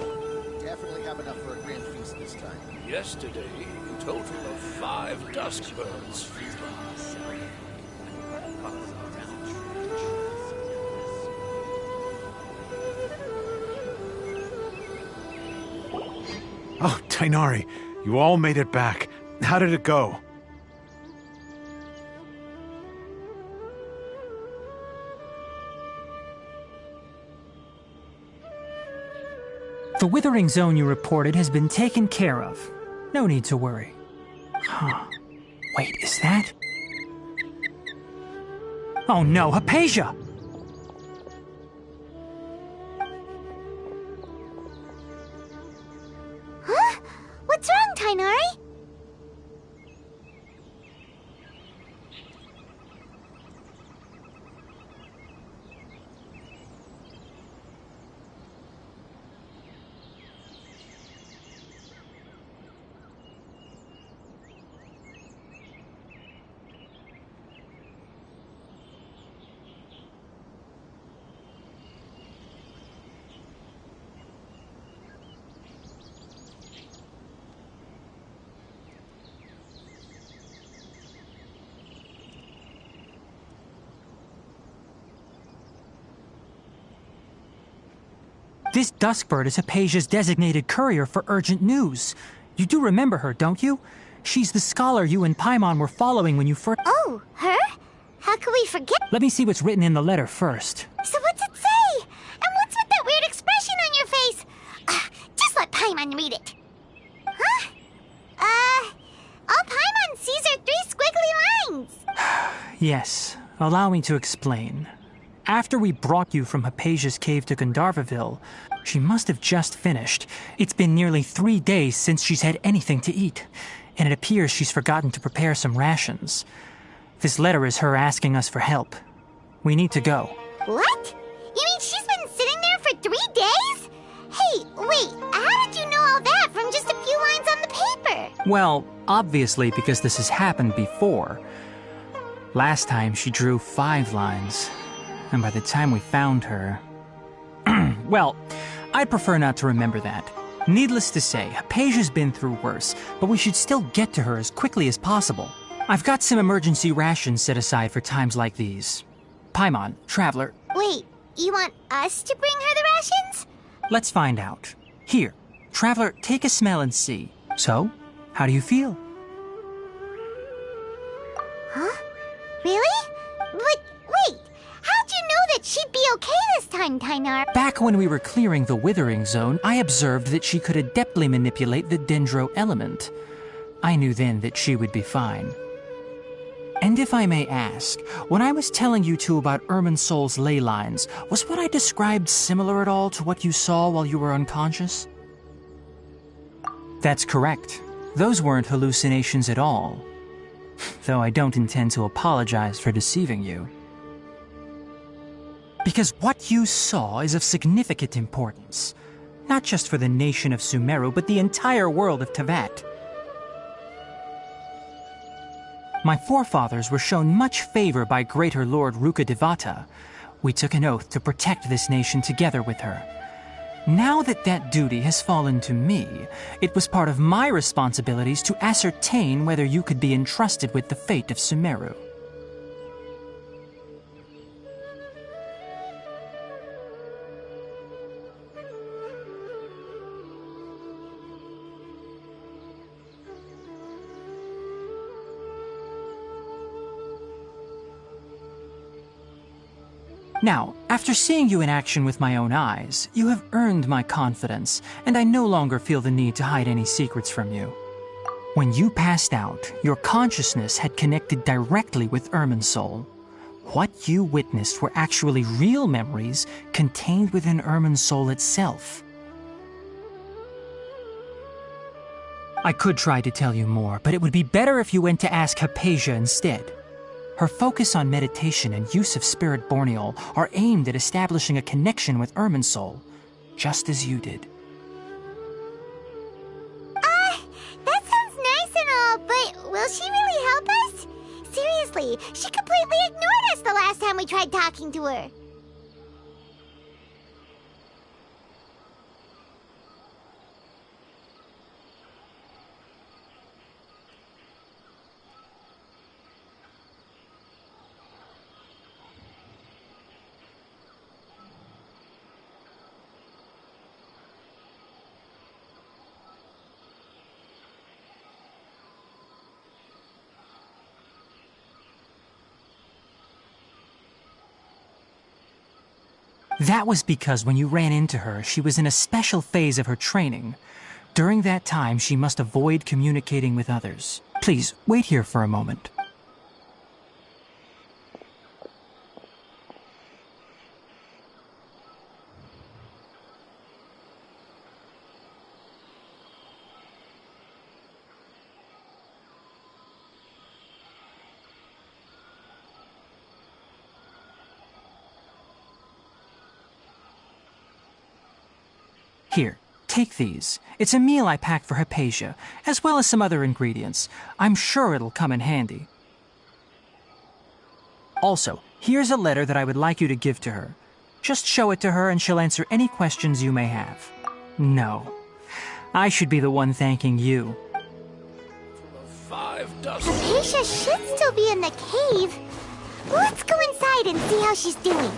Definitely have enough for a grand feast this time. Yesterday, a total of 5 dusk birds flew by. Oh, Tainari, you all made it back. How did it go? The withering zone you reported has been taken care of. No need to worry. Huh. Wait, is that? Oh no, Hypatia! Huh? What's wrong, Tainari? This Duskbird is Hypatia's designated courier for urgent news. You do remember her, don't you? She's the scholar you and Paimon were following when you first— Oh, her? How could we forget? Let me see what's written in the letter first. So what's it say? And what's with that weird expression on your face? Just let Paimon read it. Huh? All Paimon sees are 3 squiggly lines. Yes, allow me to explain. After we brought you from Hypatia's cave to Gandharvaville, she must have just finished. It's been nearly 3 days since she's had anything to eat, and it appears she's forgotten to prepare some rations. This letter is her asking us for help. We need to go. What? You mean she's been sitting there for 3 days? Hey, wait, how did you know all that from just a few lines on the paper? Well, obviously because this has happened before. Last time she drew 5 lines, and by the time we found her... Well, I'd prefer not to remember that. Needless to say, Hypatia's been through worse, but we should still get to her as quickly as possible. I've got some emergency rations set aside for times like these. Paimon, Traveler... Wait, you want us to bring her the rations? Let's find out. Here, Traveler, take a smell and see. So, how do you feel? Huh? Really? But wait, how'd you know that she'd be okay this time, Tainar? Back when we were clearing the Withering Zone, I observed that she could adeptly manipulate the Dendro element. I knew then that she would be fine. And if I may ask, when I was telling you two about Irminsol's ley lines, was what I described similar at all to what you saw while you were unconscious? That's correct. Those weren't hallucinations at all. Though I don't intend to apologize for deceiving you. Because what you saw is of significant importance. Not just for the nation of Sumeru, but the entire world of Teyvat. My forefathers were shown much favor by Greater Lord Rukkhadevata. We took an oath to protect this nation together with her. Now that that duty has fallen to me, it was part of my responsibilities to ascertain whether you could be entrusted with the fate of Sumeru. Now, after seeing you in action with my own eyes, you have earned my confidence, and I no longer feel the need to hide any secrets from you. When you passed out, your consciousness had connected directly with Irminsol. What you witnessed were actually real memories contained within Irminsol itself. I could try to tell you more, but it would be better if you went to ask Hypatia instead. Her focus on meditation and use of Spirit Borneol are aimed at establishing a connection with Irminsol, just as you did. That sounds nice and all, but will she really help us? Seriously, she completely ignored us the last time we tried talking to her. That was because when you ran into her, she was in a special phase of her training. During that time, she must avoid communicating with others. Please, wait here for a moment. Here, take these. It's a meal I packed for Hypatia, as well as some other ingredients. I'm sure it'll come in handy. Also, here's a letter that I would like you to give to her. Just show it to her and she'll answer any questions you may have. No. I should be the one thanking you. 5 dusk. Hypatia should still be in the cave. Let's go inside and see how she's doing.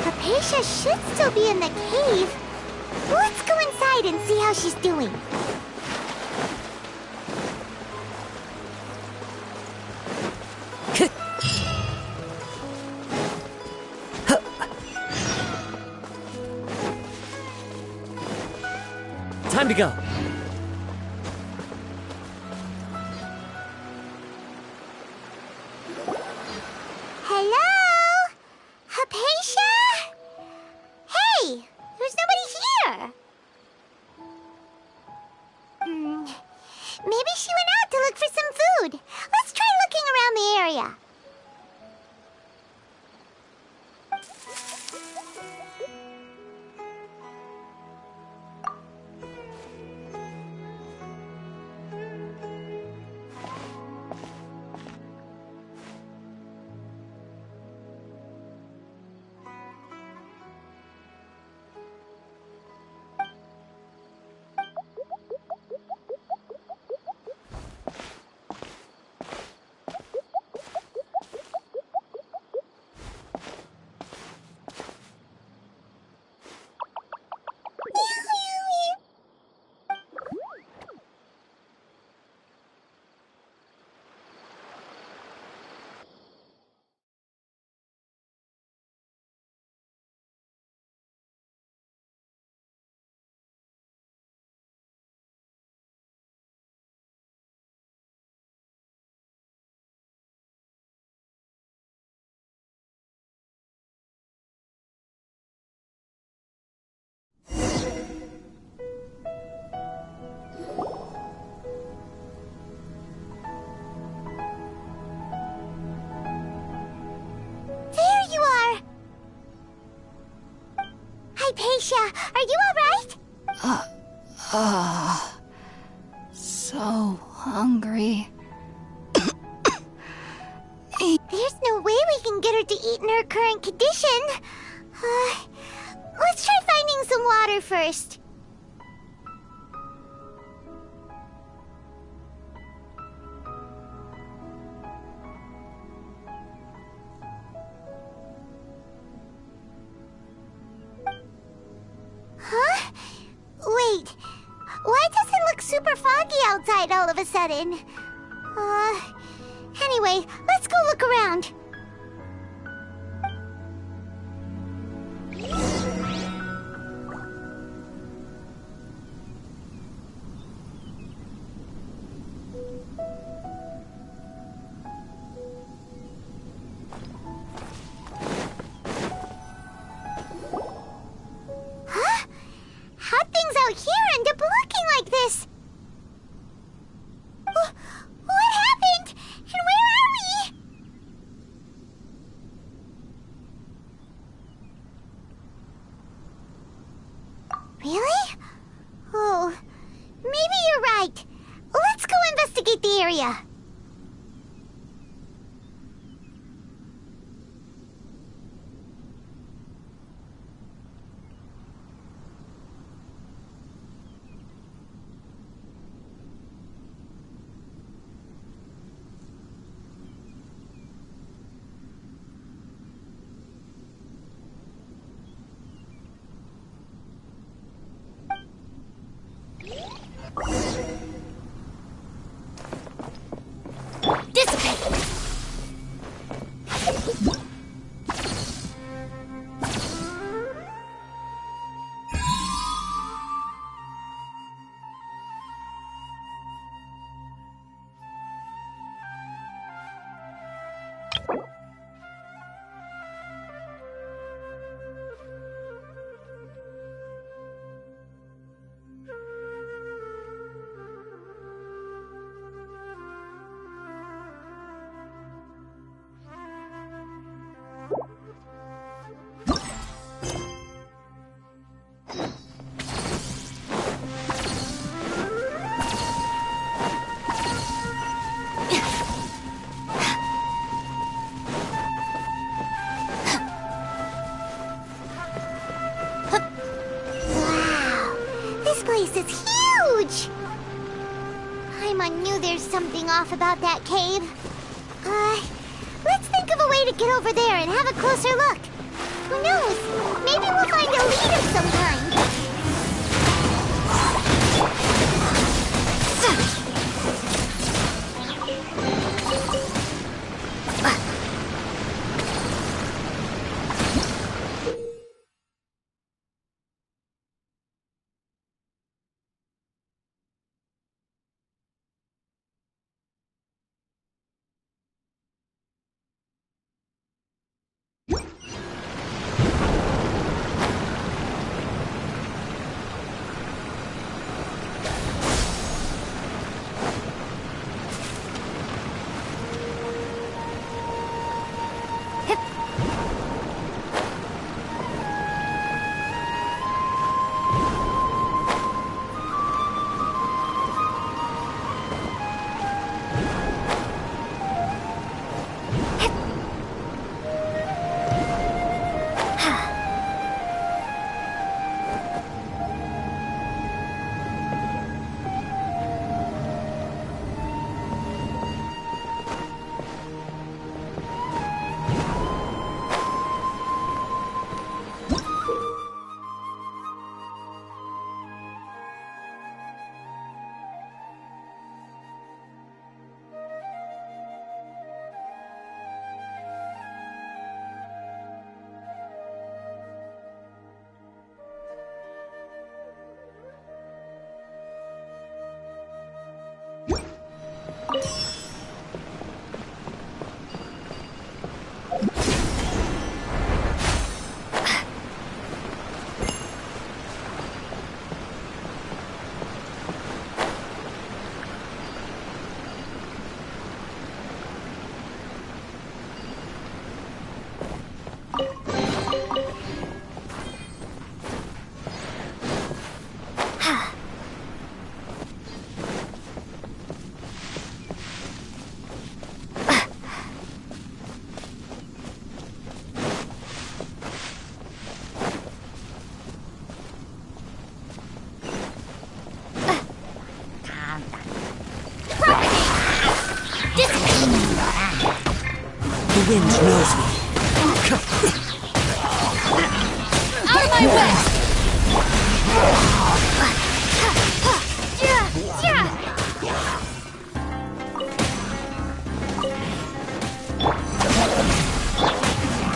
Hypatia should still be in the cave. Let's go inside and see how she's doing. Time to go. Hello? Hypatia? Hey, there's nobody here. Maybe she went out to look for some food. Let's try looking around the area. Hypatia, are you alright? So hungry. There's no way we can get her to eat in her current condition. Let's try finding some water first. Huh? Wait, why does it look super foggy outside all of a sudden? Anyway, let's go look around. Huh? How'd things out here end up looking like this? What happened? And where are we? Really? Oh, maybe you're right. Let's go investigate the area. everyone knew there's something off about that cave. Let's think of a way to get over there and have a closer look. Who knows? Maybe we'll find a lead of some kind. The wind knows me. Out of my way!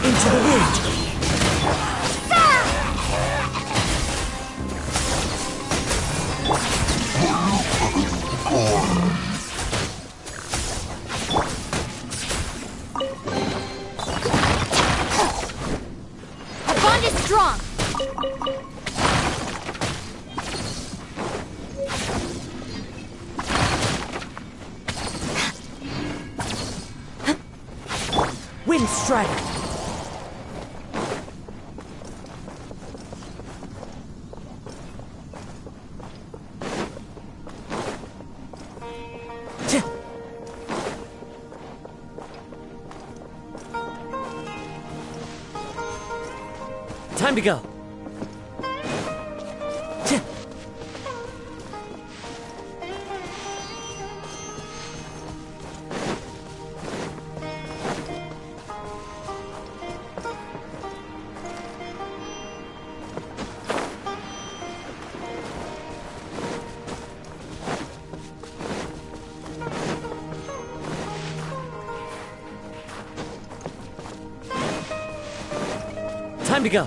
Into the wind. Our bond is strong. Wind Strider. Time to go. Time to go.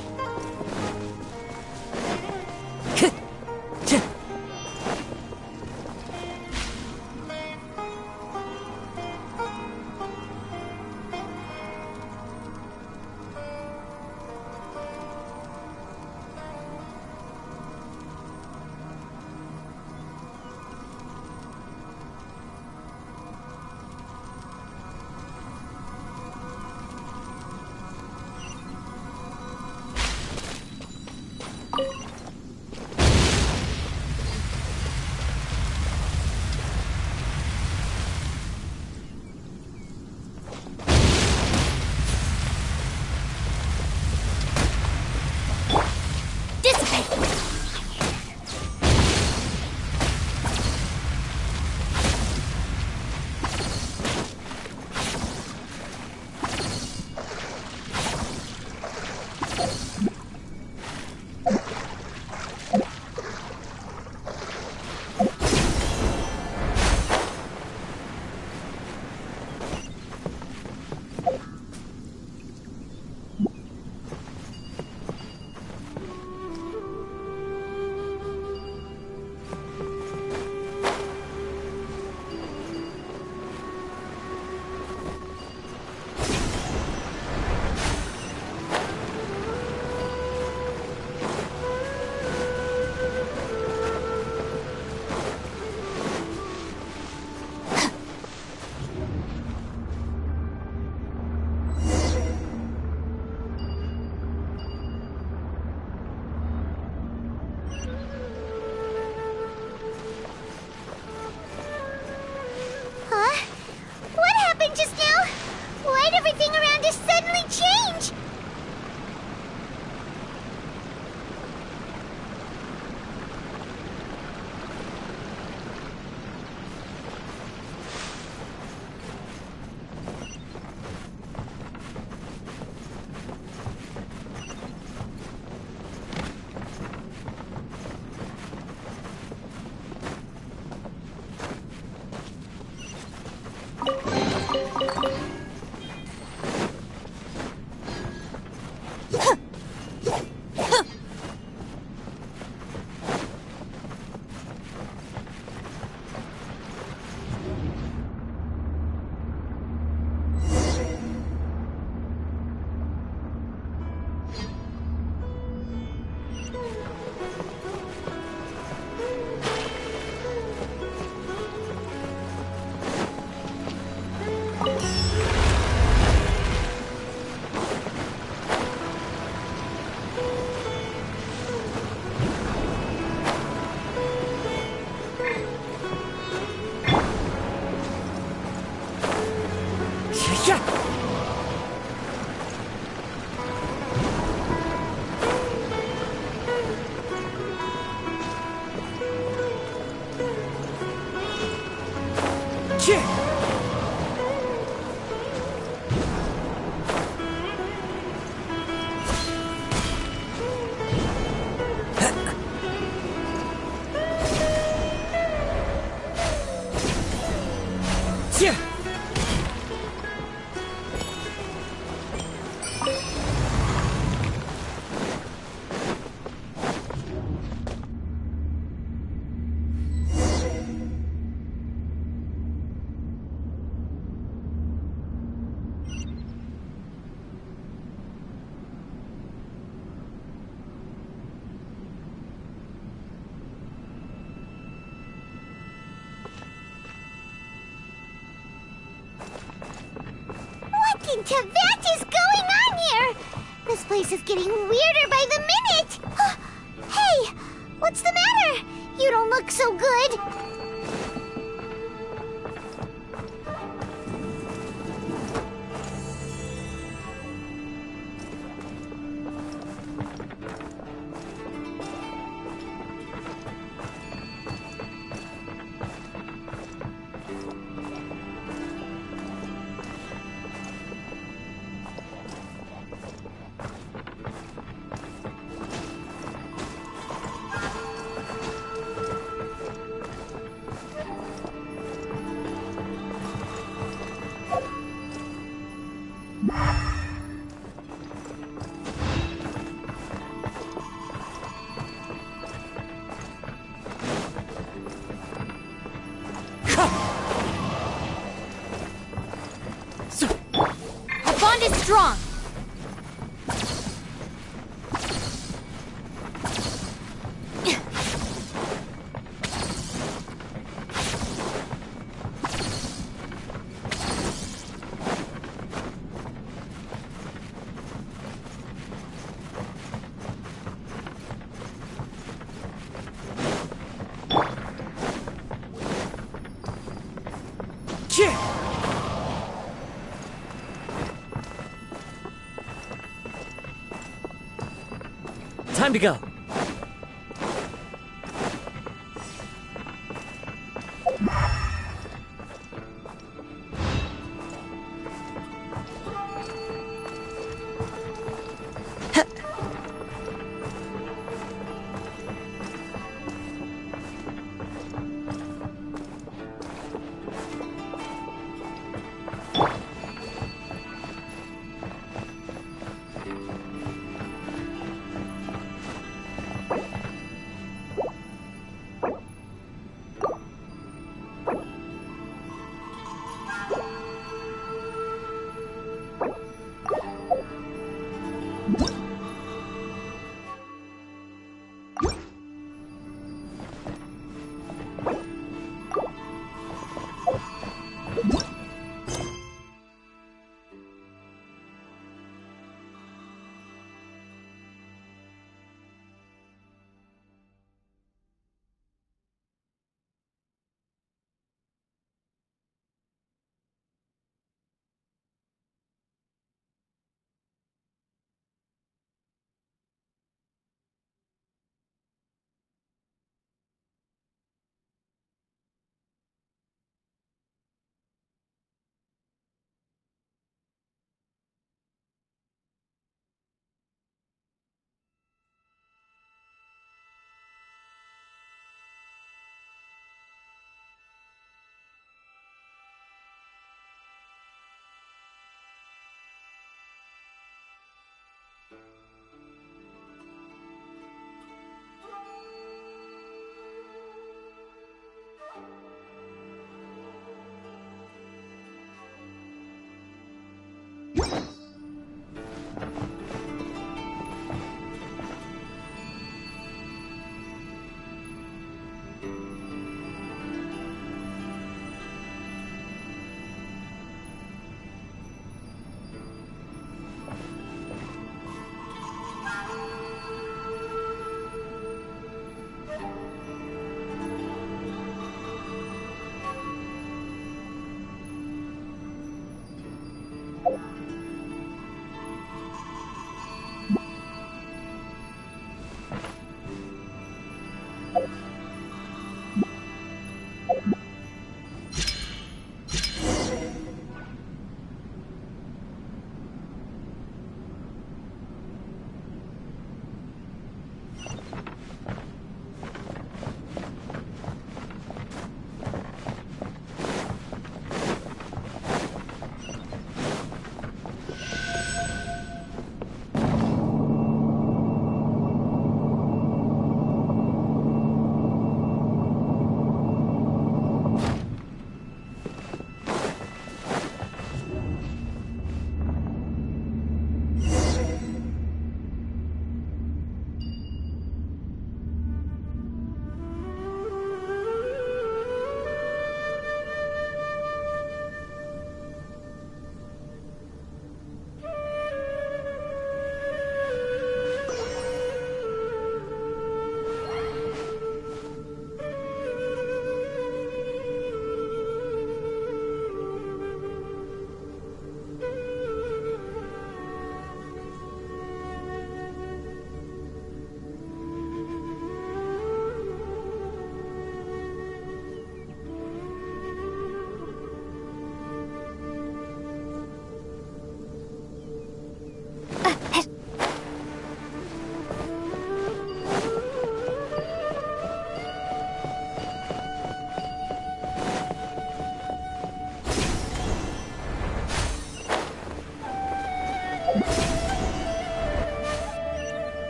in Tibet is going on here? This place is getting weirder by the minute! Hey! What's the matter? You don't look so good. Our bond is strong. Time to go.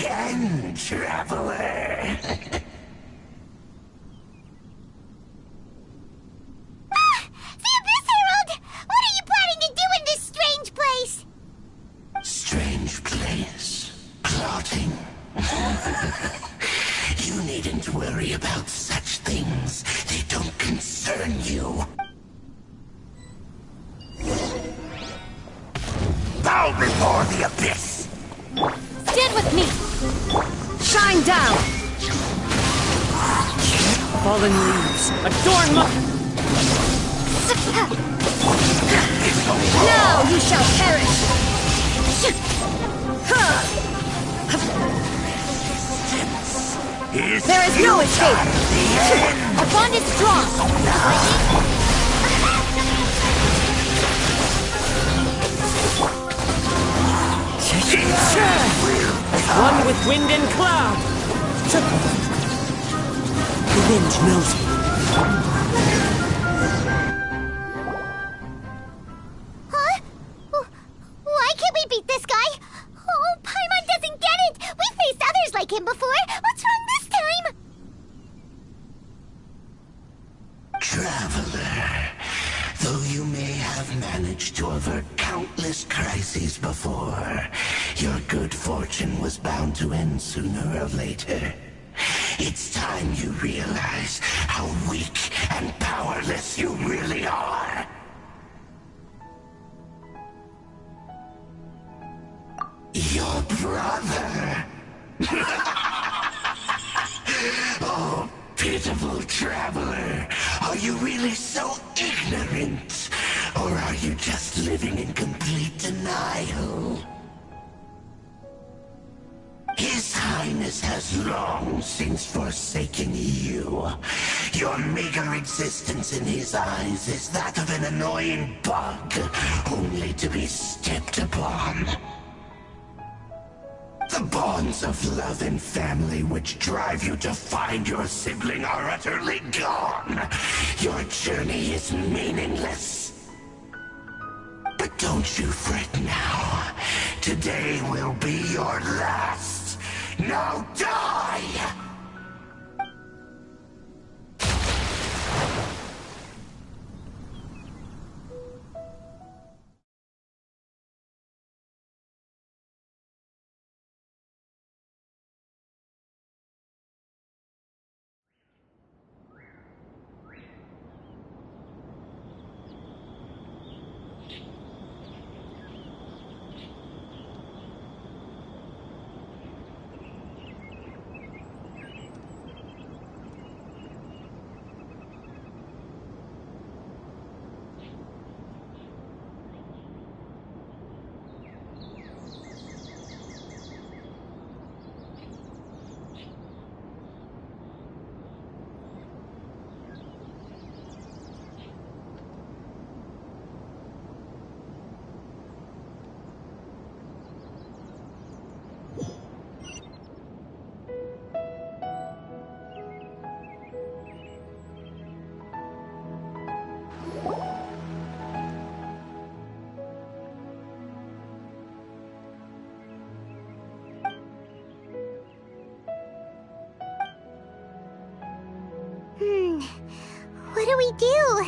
again, traveler. The Abyss Herald! What are you planning to do in this strange place? Strange place. Plotting. You needn't worry about such things. They don't concern you. Bow before the Abyss! Stand with me! Shine down! Fallen leaves, adorn my... Now you shall perish! There is no escape! Our bond is strong! One with wind and cloud! The wind knows me. Huh? Why can't we beat this guy? Oh, Paimon doesn't get it! We faced others like him before! What's wrong this time? Traveler, though you may have managed to avert countless crises before, your good fortune was bound to end sooner or later. It's time you realize how weak and powerless you really are. Your brother? Oh, pitiful traveler. Are you really so ignorant? Or are you just living in complete denial? His Highness has long since forsaken you. Your meager existence in his eyes is that of an annoying bug, only to be stepped upon. The bonds of love and family which drive you to find your sibling are utterly gone. Your journey is meaningless. But don't you fret now. Today will be your last. Now die! What do we do?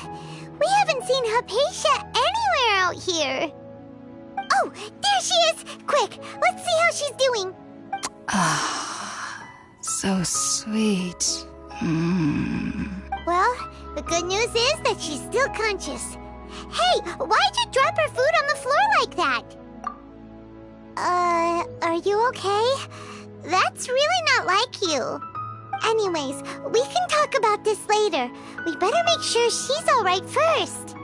We haven't seen Hypatia anywhere out here. Oh, there she is! Quick, let's see how she's doing. Ah, so sweet. Well, the good news is that she's still conscious. Hey, why'd you drop her food on the floor like that? Are you okay? That's really not like you. Anyways, we can talk about this later. We better make sure she's alright first.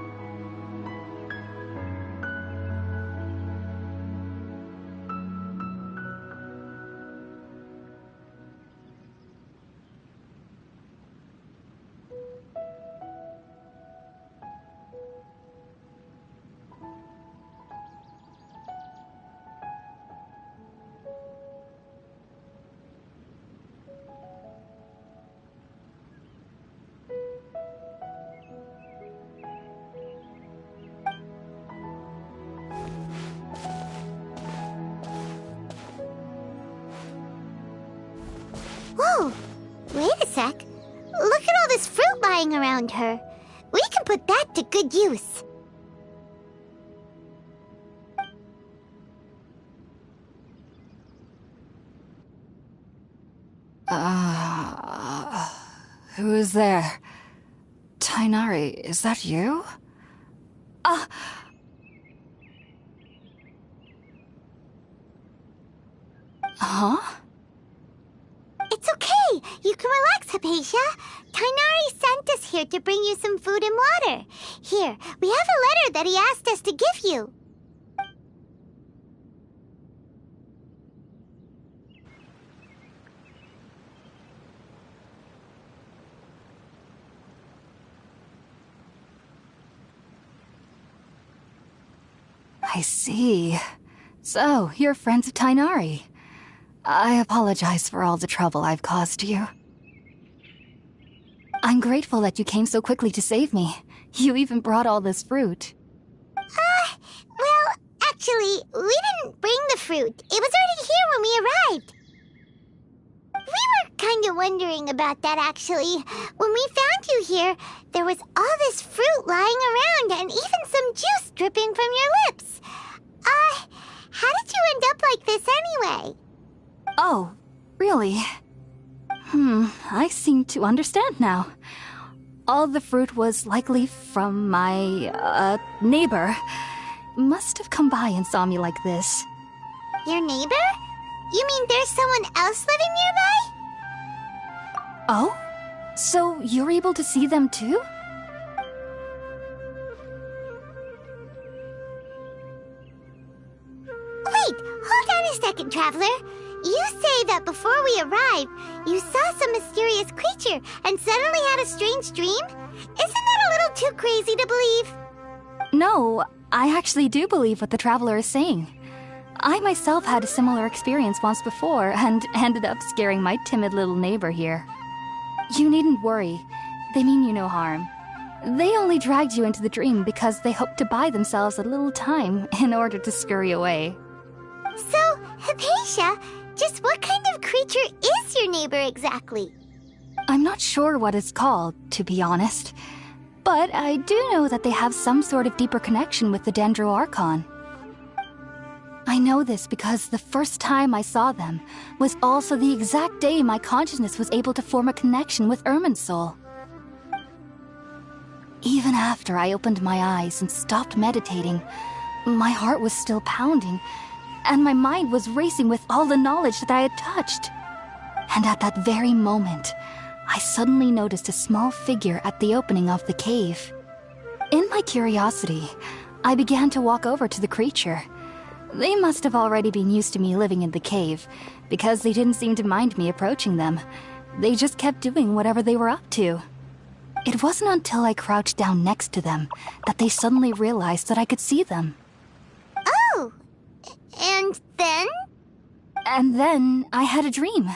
Whoa, wait a sec. Look at all this fruit lying around her. We can put that to good use. Who is there? Tainari, is that you? Huh? It's okay. You can relax, Hypatia. Tainari sent us here to bring you some food and water. Here, we have a letter that he asked us to give you. I see. So, you're friends of Tainari. I apologize for all the trouble I've caused you. I'm grateful that you came so quickly to save me. You even brought all this fruit. Well, actually, we didn't bring the fruit. It was already here when we arrived. We were kind of wondering about that, actually. When we found you here, there was all this fruit lying around and even some juice dripping from your lips. How did you end up like this anyway? Oh, really? I seem to understand now. All the fruit was likely from my, neighbor. Must have come by and saw me like this. Your neighbor? You mean there's someone else living nearby? Oh? So you're able to see them too? Wait, hold on a second, Traveler. You say that before we arrived, you saw some mysterious creature and suddenly had a strange dream? Isn't that a little too crazy to believe? No, I actually do believe what the Traveler is saying. I myself had a similar experience once before and ended up scaring my timid little neighbor here. You needn't worry. They mean you no harm. They only dragged you into the dream because they hoped to buy themselves a little time in order to scurry away. So, Hypatia, just what kind of creature is your neighbor exactly? I'm not sure what it's called, to be honest. But I do know that they have some sort of deeper connection with the Dendro Archon. I know this because the first time I saw them was also the exact day my consciousness was able to form a connection with Irminsul. Even after I opened my eyes and stopped meditating, my heart was still pounding, and my mind was racing with all the knowledge that I had touched. And at that very moment, I suddenly noticed a small figure at the opening of the cave. In my curiosity, I began to walk over to the creature. They must have already been used to me living in the cave, because they didn't seem to mind me approaching them. They just kept doing whatever they were up to. It wasn't until I crouched down next to them that they suddenly realized that I could see them. Oh! And then? And then I had a dream.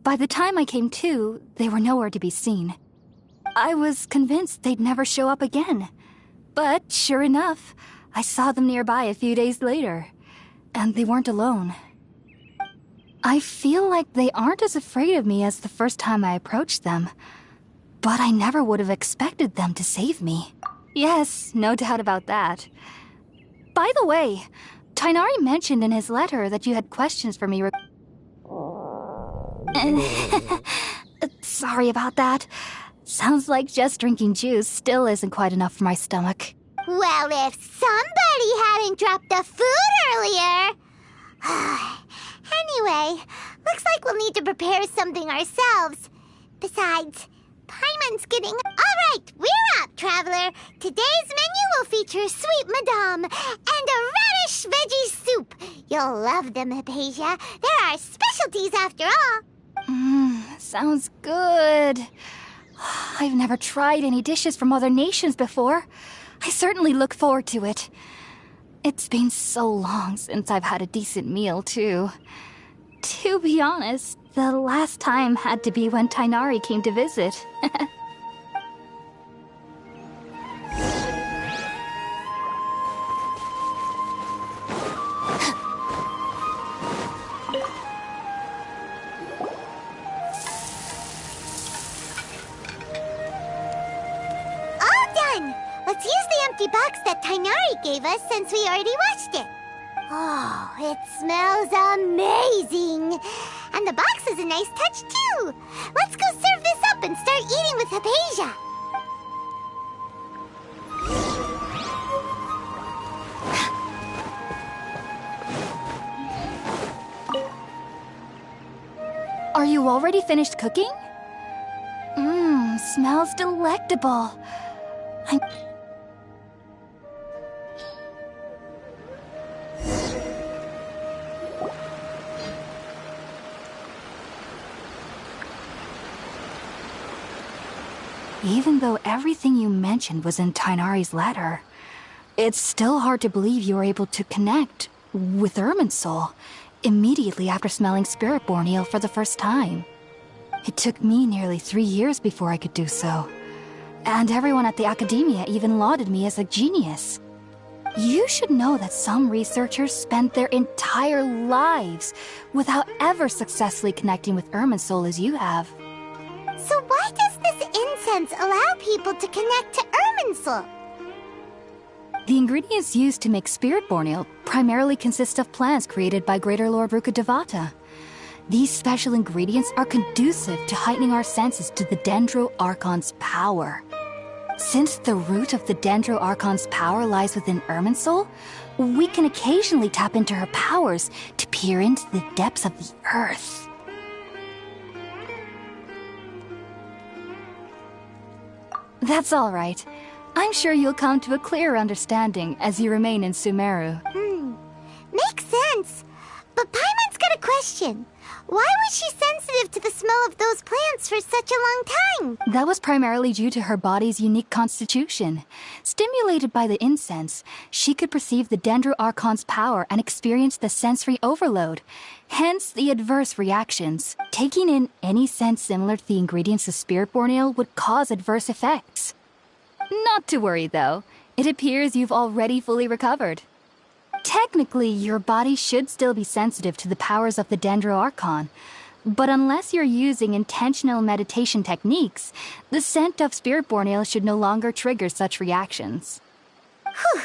By the time I came to, they were nowhere to be seen. I was convinced they'd never show up again. But sure enough, I saw them nearby a few days later. And they weren't alone. I feel like they aren't as afraid of me as the first time I approached them. But I never would have expected them to save me. Yes, no doubt about that. By the way, Tainari mentioned in his letter that you had questions for me. Sorry about that. Sounds like just drinking juice still isn't quite enough for my stomach. Well, if somebody hadn't dropped the food earlier... Anyway, looks like we'll need to prepare something ourselves. Besides, Paimon's getting... All right, we're up, Traveler. Today's menu will feature sweet madame and a radish veggie soup. You'll love them, Hypatia. They're our specialties after all. Sounds good. I've never tried any dishes from other nations before. I certainly look forward to it. It's been so long since I've had a decent meal, too. To be honest, the last time had to be when Tainari came to visit. empty box that Tainari gave us since we already watched it. Oh, it smells amazing! And the box is a nice touch, too! Let's go serve this up and start eating with Hypatia! Are you already finished cooking? Smells delectable. Even though everything you mentioned was in Tainari's letter, it's still hard to believe you were able to connect with Irminsul immediately after smelling Spiritborn Ale for the first time. It took me nearly 3 years before I could do so. And everyone at the Academia even lauded me as a genius. You should know that some researchers spent their entire lives without ever successfully connecting with Irminsul as you have. So why does this incense allow people to connect to Irminsul? The ingredients used to make Spiritborn Ale primarily consist of plants created by Greater Lord Rukkhadevata. These special ingredients are conducive to heightening our senses to the Dendro Archon's power. Since the root of the Dendro Archon's power lies within Irminsul, we can occasionally tap into her powers to peer into the depths of the earth. That's all right. I'm sure you'll come to a clearer understanding as you remain in Sumeru. Makes sense. But Paimon's got a question. Why was she sensitive to the smell of those plants for such a long time? That was primarily due to her body's unique constitution. Stimulated by the incense, she could perceive the Dendro Archon's power and experience the sensory overload, hence the adverse reactions. Taking in any scent similar to the ingredients of Spiritborn Ale would cause adverse effects. Not to worry, though. It appears you've already fully recovered. Technically, your body should still be sensitive to the powers of the Dendro Archon, but unless you're using intentional meditation techniques, the scent of Spiritborn Ale should no longer trigger such reactions. Whew.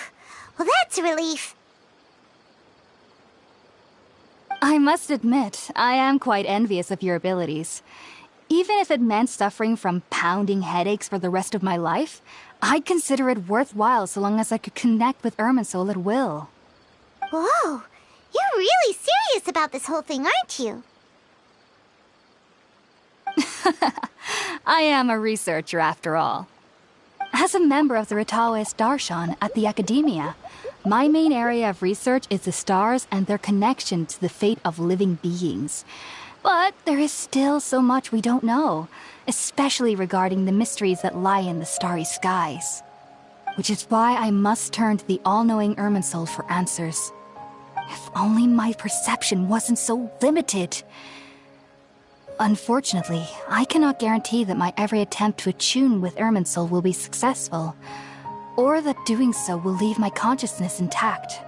Well, that's a relief. I must admit, I am quite envious of your abilities. Even if it meant suffering from pounding headaches for the rest of my life, I'd consider it worthwhile so long as I could connect with Irminsul at will. Whoa, you're really serious about this whole thing, aren't you? I am a researcher after all. As a member of the Ritaoist Darshan at the Academia, my main area of research is the stars and their connection to the fate of living beings. But there is still so much we don't know, especially regarding the mysteries that lie in the starry skies. Which is why I must turn to the all-knowing Irminsul for answers. If only my perception wasn't so limited. Unfortunately, I cannot guarantee that my every attempt to attune with Irminsul will be successful, or that doing so will leave my consciousness intact.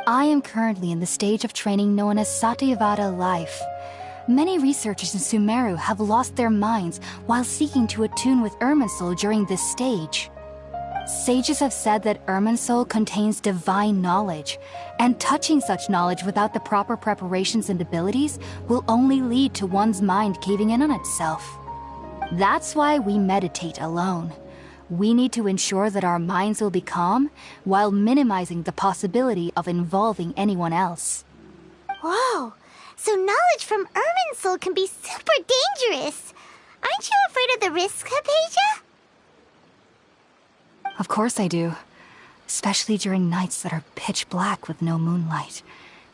I am currently in the stage of training known as Satyavada life. Many researchers in Sumeru have lost their minds while seeking to attune with Irminsul during this stage. Sages have said that Irminsul contains divine knowledge, and touching such knowledge without the proper preparations and abilities will only lead to one's mind caving in on itself. That's why we meditate alone. We need to ensure that our minds will be calm while minimizing the possibility of involving anyone else. Whoa, so knowledge from Irminsul can be super dangerous. Aren't you afraid of the risks, Hypatia? Of course I do. Especially during nights that are pitch black with no moonlight,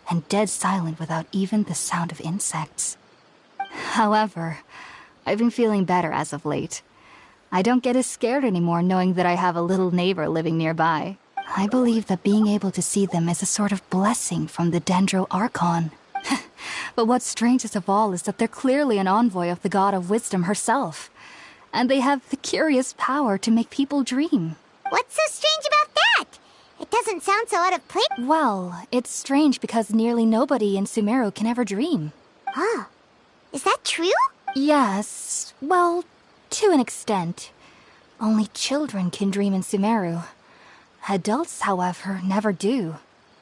and dead silent without even the sound of insects. However, I've been feeling better as of late. I don't get as scared anymore knowing that I have a little neighbor living nearby. I believe that being able to see them is a sort of blessing from the Dendro Archon. But what's strangest of all is that they're clearly an envoy of the God of Wisdom herself, and they have the curious power to make people dream. What's so strange about that? It doesn't sound so out of place. Well, it's strange because nearly nobody in Sumeru can ever dream. Oh, is that true? Yes, well, to an extent. Only children can dream in Sumeru. Adults, however, never do.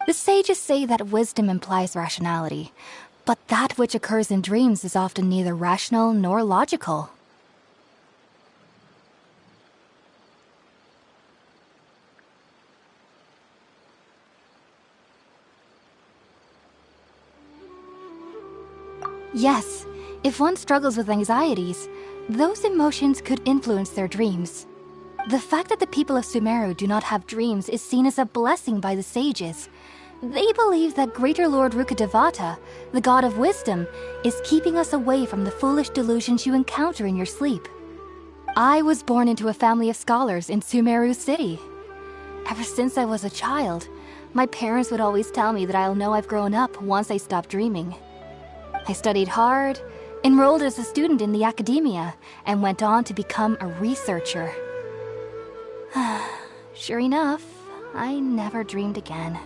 The sages say that wisdom implies rationality, but that which occurs in dreams is often neither rational nor logical. Yes, if one struggles with anxieties, those emotions could influence their dreams. The fact that the people of Sumeru do not have dreams is seen as a blessing by the sages. They believe that Greater Lord Rukkhadevata, the god of wisdom, is keeping us away from the foolish delusions you encounter in your sleep. I was born into a family of scholars in Sumeru City. Ever since I was a child, my parents would always tell me that I'll know I've grown up once I stop dreaming. I studied hard, enrolled as a student in the academia, and went on to become a researcher. Sure enough, I never dreamed again.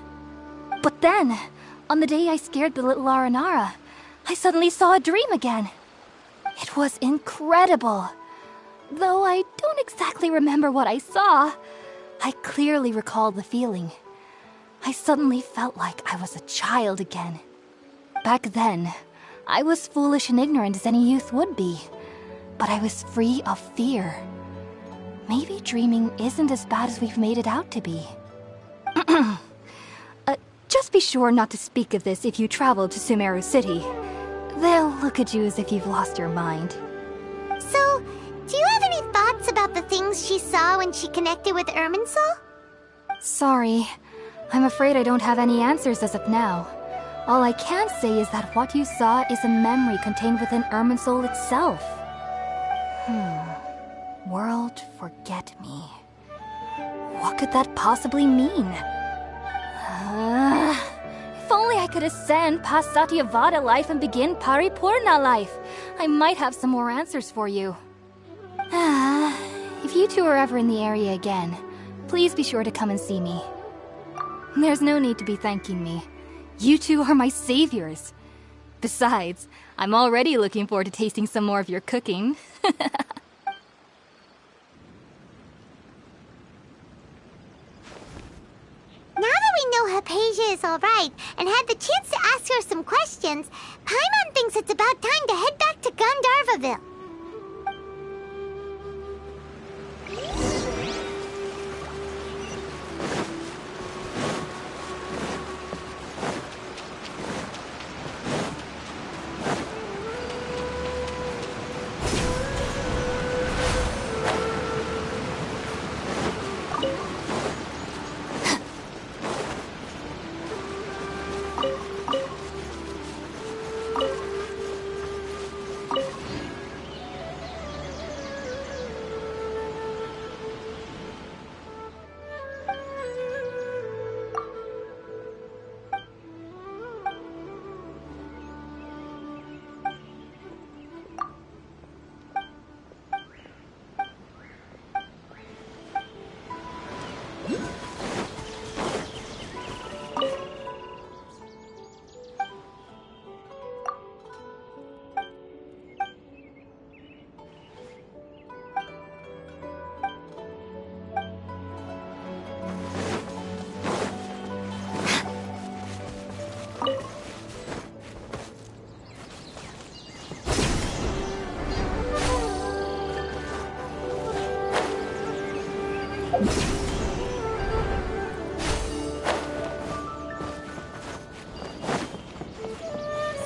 But then, on the day I scared the little Aranara, I suddenly saw a dream again. It was incredible. Though I don't exactly remember what I saw, I clearly recall the feeling. I suddenly felt like I was a child again. Back then, I was foolish and ignorant as any youth would be, but I was free of fear. Maybe dreaming isn't as bad as we've made it out to be. Just be sure not to speak of this if you travel to Sumeru City. They'll look at you as if you've lost your mind. So, do you have any thoughts about the things she saw when she connected with Irminsul? Sorry. I'm afraid I don't have any answers as of now. All I can say is that what you saw is a memory contained within Irminsul itself. World forget me. What could that possibly mean? If only I could ascend past Satyavada life and begin Paripurna life, I might have some more answers for you. If you two are ever in the area again, please be sure to come and see me. There's no need to be thanking me. You two are my saviors. Besides, I'm already looking forward to tasting some more of your cooking. Now that we know Hypatia is alright and had the chance to ask her some questions, Paimon thinks it's about time to head back to Gandharvaville.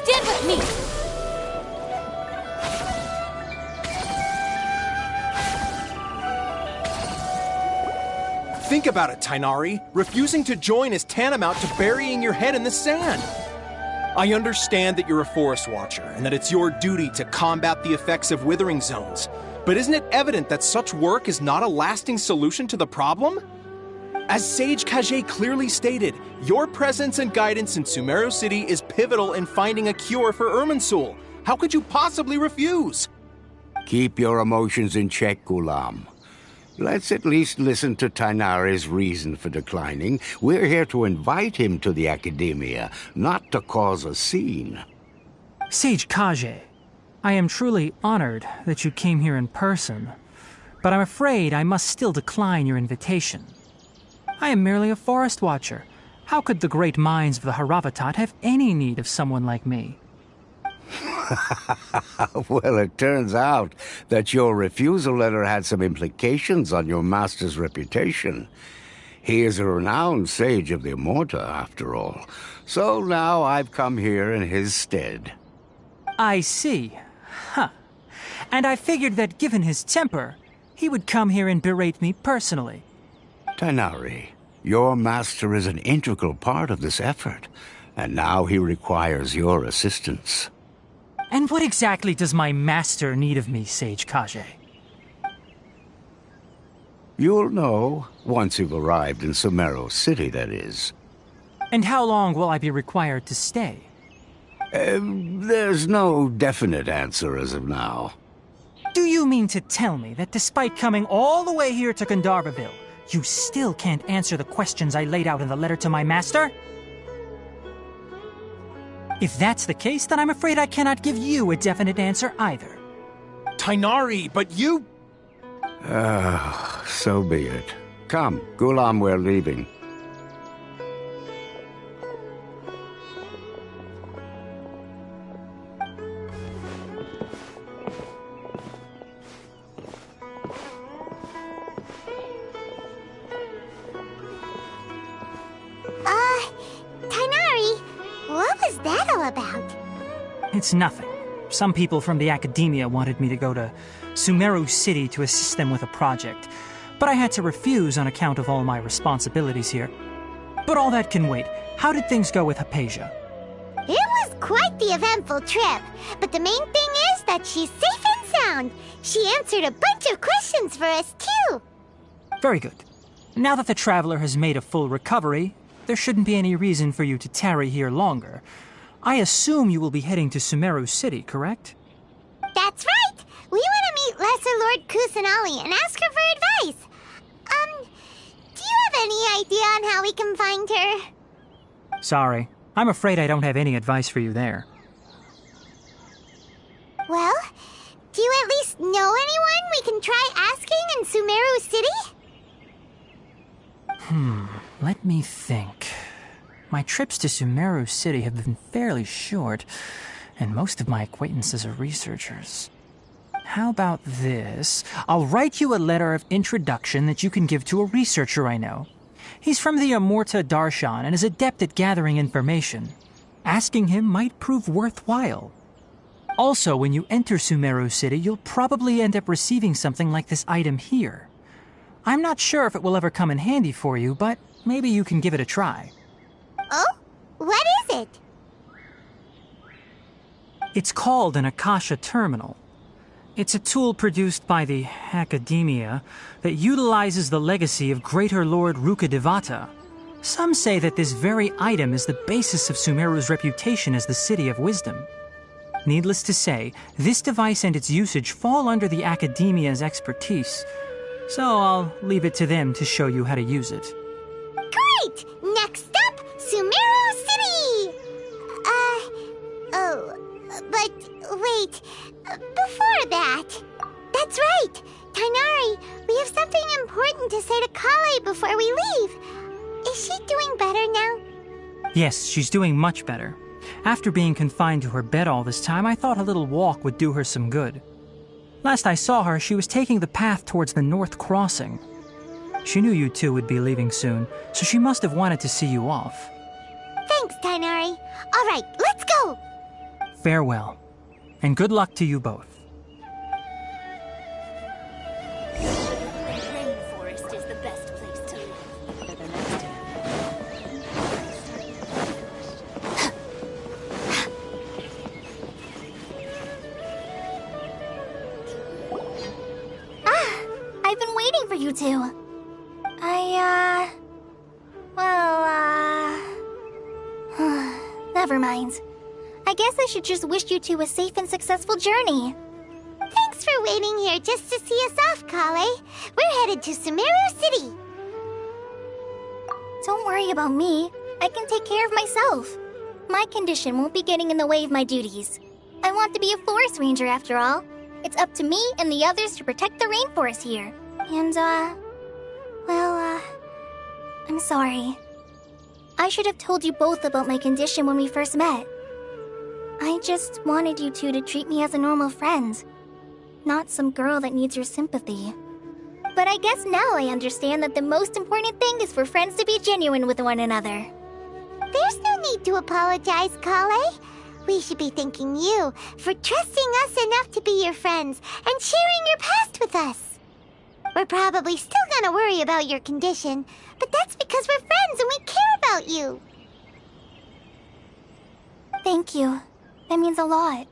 Stand with me! Think about it, Tainari. Refusing to join is tantamount to burying your head in the sand. I understand that you're a forest watcher and that it's your duty to combat the effects of withering zones. But isn't it evident that such work is not a lasting solution to the problem? As Sage Kage clearly stated, your presence and guidance in Sumeru City is pivotal in finding a cure for Irminsul. How could you possibly refuse? Keep your emotions in check, Ghulam. Let's at least listen to Tainari's reason for declining. We're here to invite him to the Academia, not to cause a scene. Sage Kage, I am truly honored that you came here in person, but I'm afraid I must still decline your invitation. I am merely a forest watcher. How could the great minds of the Haravatat have any need of someone like me? Well, it turns out that your refusal letter had some implications on your master's reputation. He is a renowned sage of the Immorta, after all. So now I've come here in his stead. I see. Huh. And I figured that given his temper, he would come here and berate me personally. Tighnari, your master is an integral part of this effort, and now he requires your assistance. And what exactly does my master need of me, Sage Kage? You'll know, once you've arrived in Sumeru City, that is. And how long will I be required to stay? There's no definite answer as of now. Do you mean to tell me that despite coming all the way here to Gandharvaville, you still can't answer the questions I laid out in the letter to my master? If that's the case, then I'm afraid I cannot give you a definite answer either. Tighnari, but you... So be it. Come, Gulam, we're leaving. Tighnari, what was that all about? It's nothing. Some people from the academia wanted me to go to Sumeru City to assist them with a project, but I had to refuse on account of all my responsibilities here. But all that can wait. How did things go with Hypatia? It was quite the eventful trip, but the main thing is that she's safe and sound. She answered a bunch of questions for us, too. Very good. Now that the traveler has made a full recovery, there shouldn't be any reason for you to tarry here longer. I assume you will be heading to Sumeru City, correct? That's right! We want to meet Lesser Lord Kusanali and ask her for advice. Do you have any idea on how we can find her? Sorry. I'm afraid I don't have any advice for you there. Well, do you at least know anyone we can try asking in Sumeru City? Let me think. My trips to Sumeru City have been fairly short, and most of my acquaintances are researchers. How about this? I'll write you a letter of introduction that you can give to a researcher I know. He's from the Immorta Darshan and is adept at gathering information. Asking him might prove worthwhile. Also, when you enter Sumeru City, you'll probably end up receiving something like this item here. I'm not sure if it will ever come in handy for you, but maybe you can give it a try. Oh? What is it? It's called an Akasha Terminal. It's a tool produced by the Academia that utilizes the legacy of Greater Lord Rukkhadevata. Some say that this very item is the basis of Sumeru's reputation as the City of Wisdom. Needless to say, this device and its usage fall under the Academia's expertise, so I'll leave it to them to show you how to use it. Great! Next up, Sumeru City! But wait, before that... That's right! Tighnari, we have something important to say to Kale before we leave. Is she doing better now? Yes, she's doing much better. After being confined to her bed all this time, I thought a little walk would do her some good. Last I saw her, she was taking the path towards the North Crossing. She knew you two would be leaving soon, so she must have wanted to see you off. Thanks, Tighnari. All right, let's go! Farewell, and good luck to you both. Rainforest is the best place to live. I've been waiting for you two. Never mind. I guess I should just wish you two a safe and successful journey. Thanks for waiting here just to see us off, Kale. We're headed to Sumeru City. Don't worry about me. I can take care of myself. My condition won't be getting in the way of my duties. I want to be a forest ranger after all. It's up to me and the others to protect the rainforest here. And, I'm sorry. I should have told you both about my condition when we first met. I just wanted you two to treat me as a normal friend, not some girl that needs your sympathy. But I guess now I understand that the most important thing is for friends to be genuine with one another. There's no need to apologize, Kale. We should be thanking you for trusting us enough to be your friends and sharing your past with us. We're probably still gonna worry about your condition, but that's because we're friends and we care about you. Thank you. That means a lot.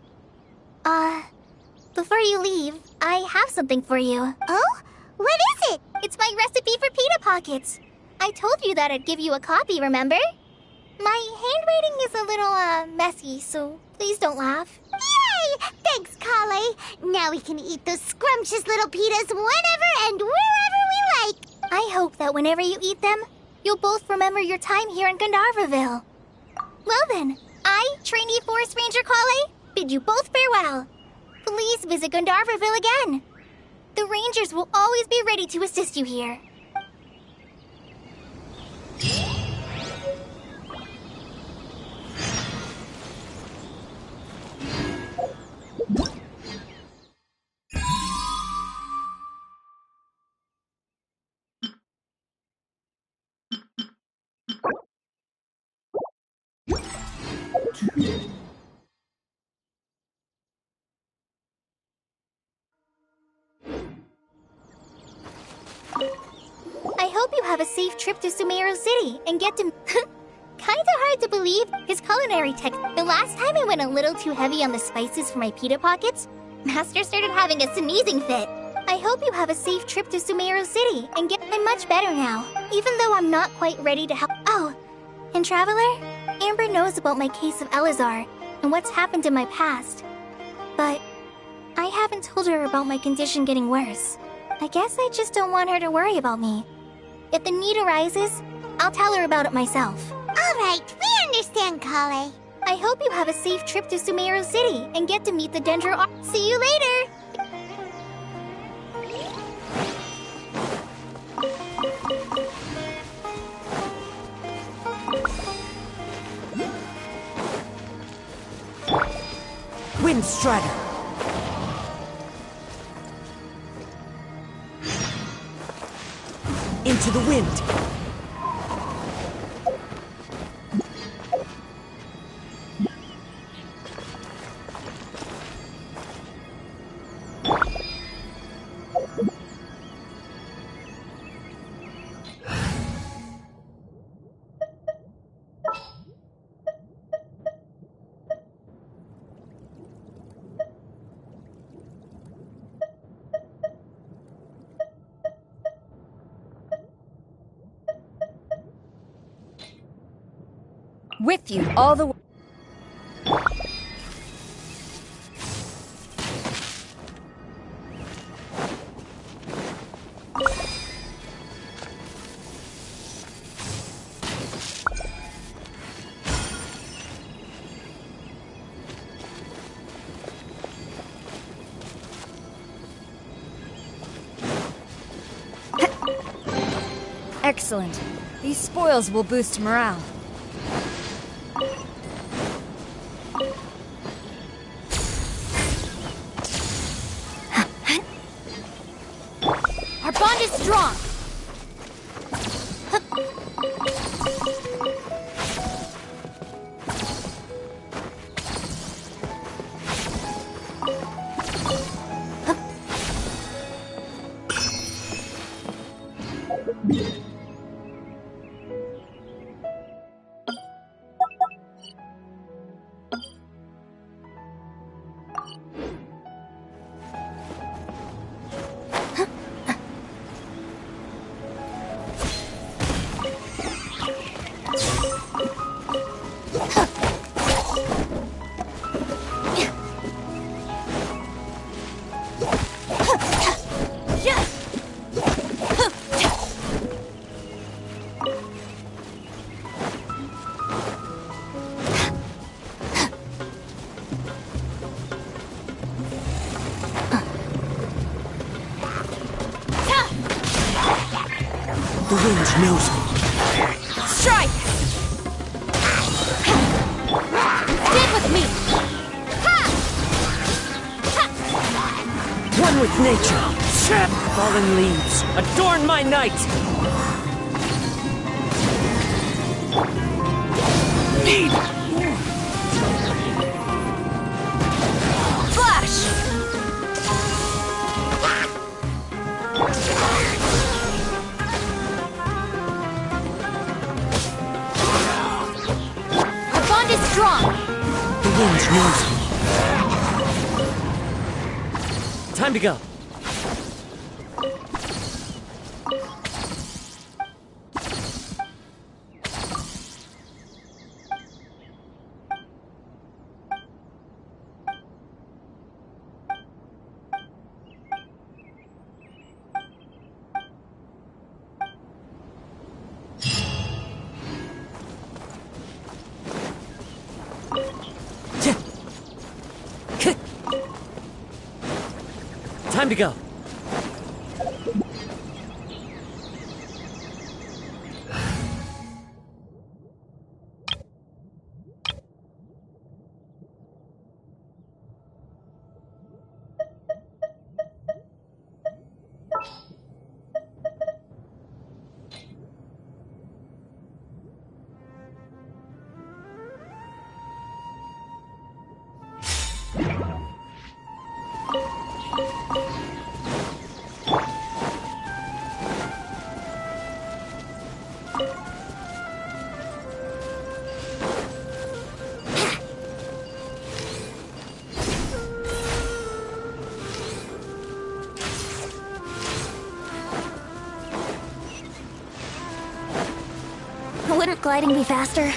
Before you leave, I have something for you. Oh? What is it? It's my recipe for pita pockets. I told you that I'd give you a copy, remember? My handwriting is a little, messy, so please don't laugh. Yay! Thanks, Kale. Now we can eat those scrumptious little pitas whenever and wherever we like. I hope that whenever you eat them, you'll both remember your time here in Gandharvaville. Well then, I, trainee Forest Ranger Kale, bid you both farewell. Please visit Gandharvaville again. The Rangers will always be ready to assist you here. I hope you have a safe trip to Sumeru City and get to... Kinda hard to believe his culinary tech. The last time I went a little too heavy on the spices for my pita pockets, Master started having a sneezing fit. I hope you have a safe trip to Sumeru City and get... I'm much better now, even though I'm not quite ready to help... Oh, and Traveler, Amber knows about my case of Elazar and what's happened in my past. But I haven't told her about my condition getting worse. I guess I just don't want her to worry about me. If the need arises, I'll tell her about it myself. All right, we understand, Kale. I hope you have a safe trip to Sumeru City and get to meet the Dendro... See you later! Wind Strider. Into the wind. With you all the way. Excellent. These spoils will boost morale. Our bond is strong! The wind knows me. One with nature. Fallen leaves, adorn my night! Flash! Our bond is strong. The wind knows me. Time to go. Time to go. Wouldn't gliding be faster?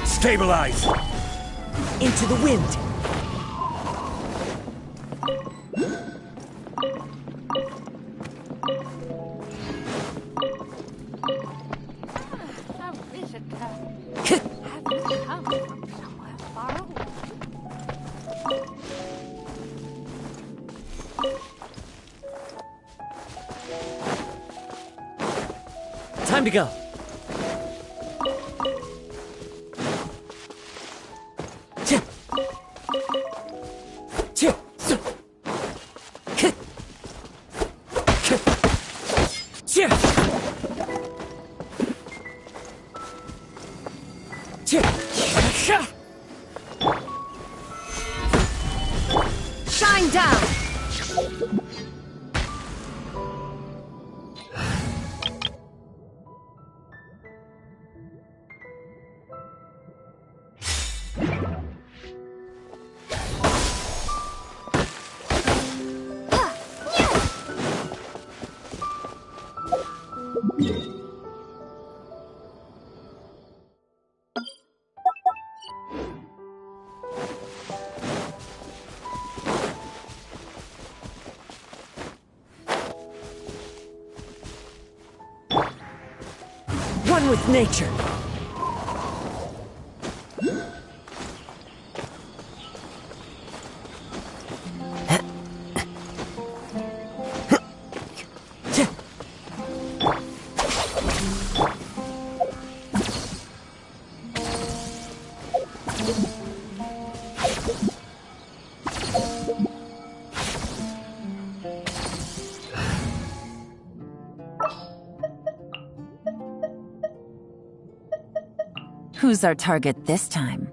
Stabilize! Into the wind! Time to go! Shine down! with nature. Who's our target this time?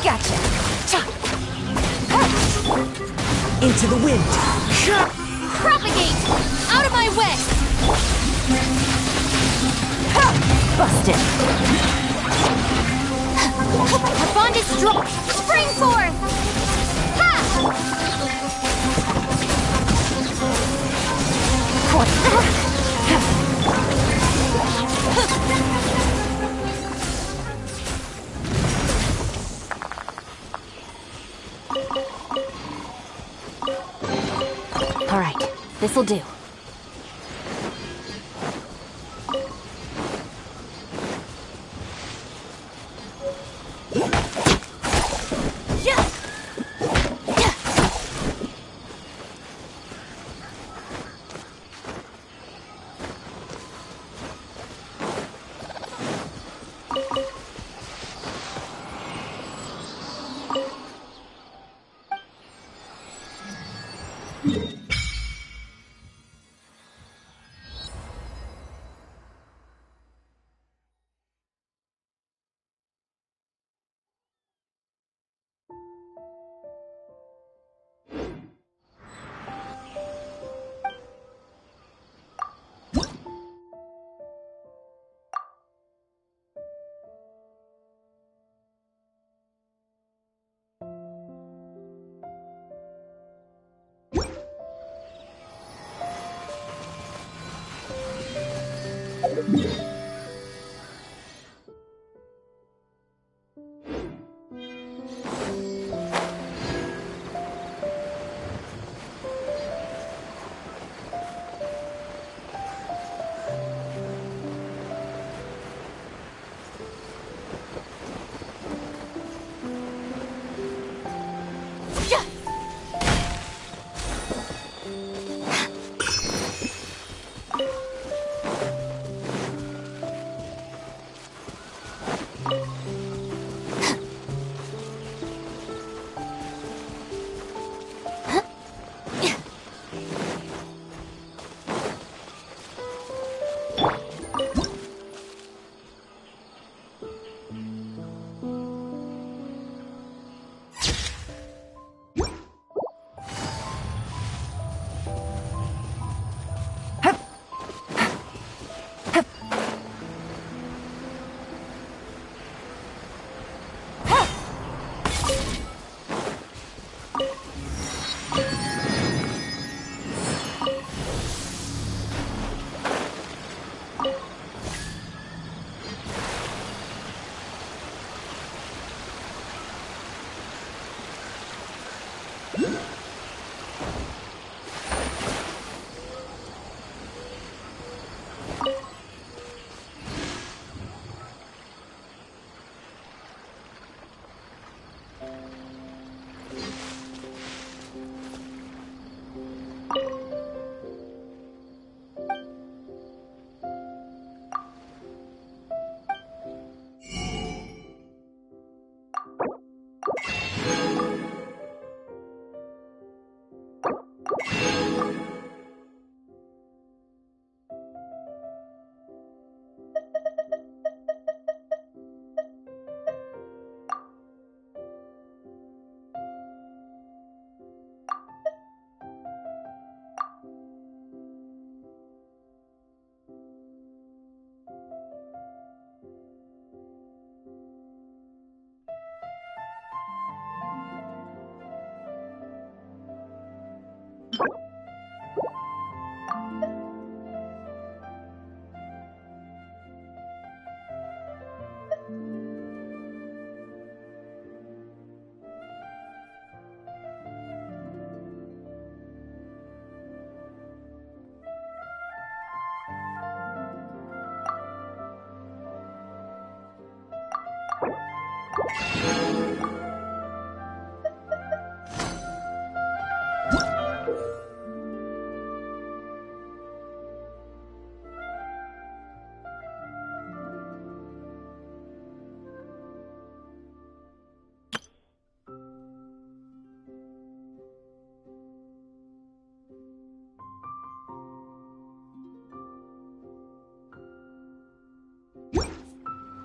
Scatter! Into the wind. Propagate! Out of my way! Busted. Our bond is strong! Spring forth! All right, this'll do.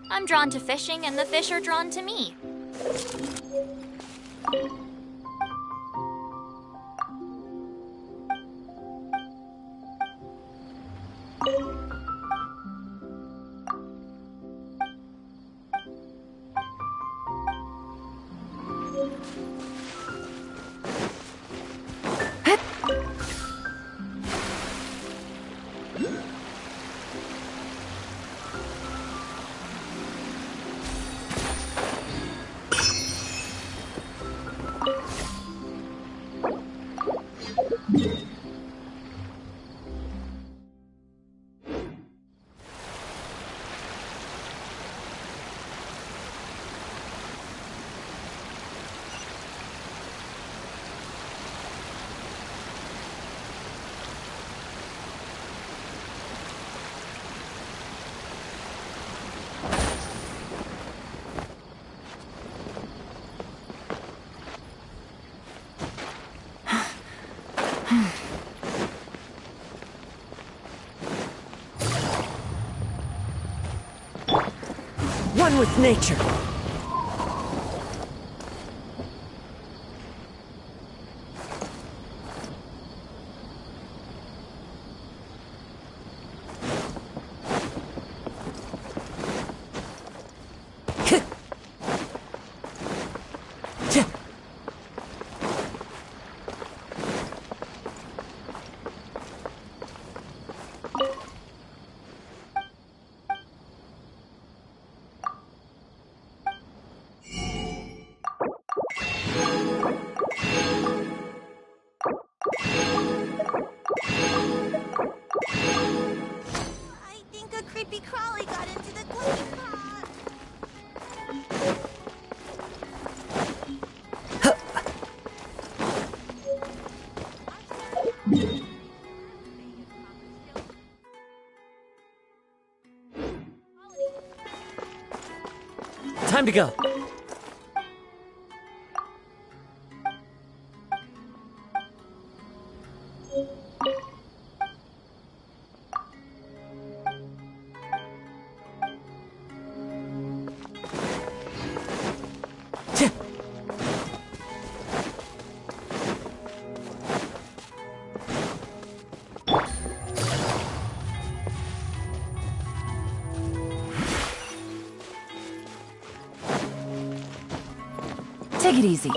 I'm drawn to fishing, and the fish are drawn to me. One with nature. I think a creepy crawly got into the cooking pot. Time to go. Take it easy.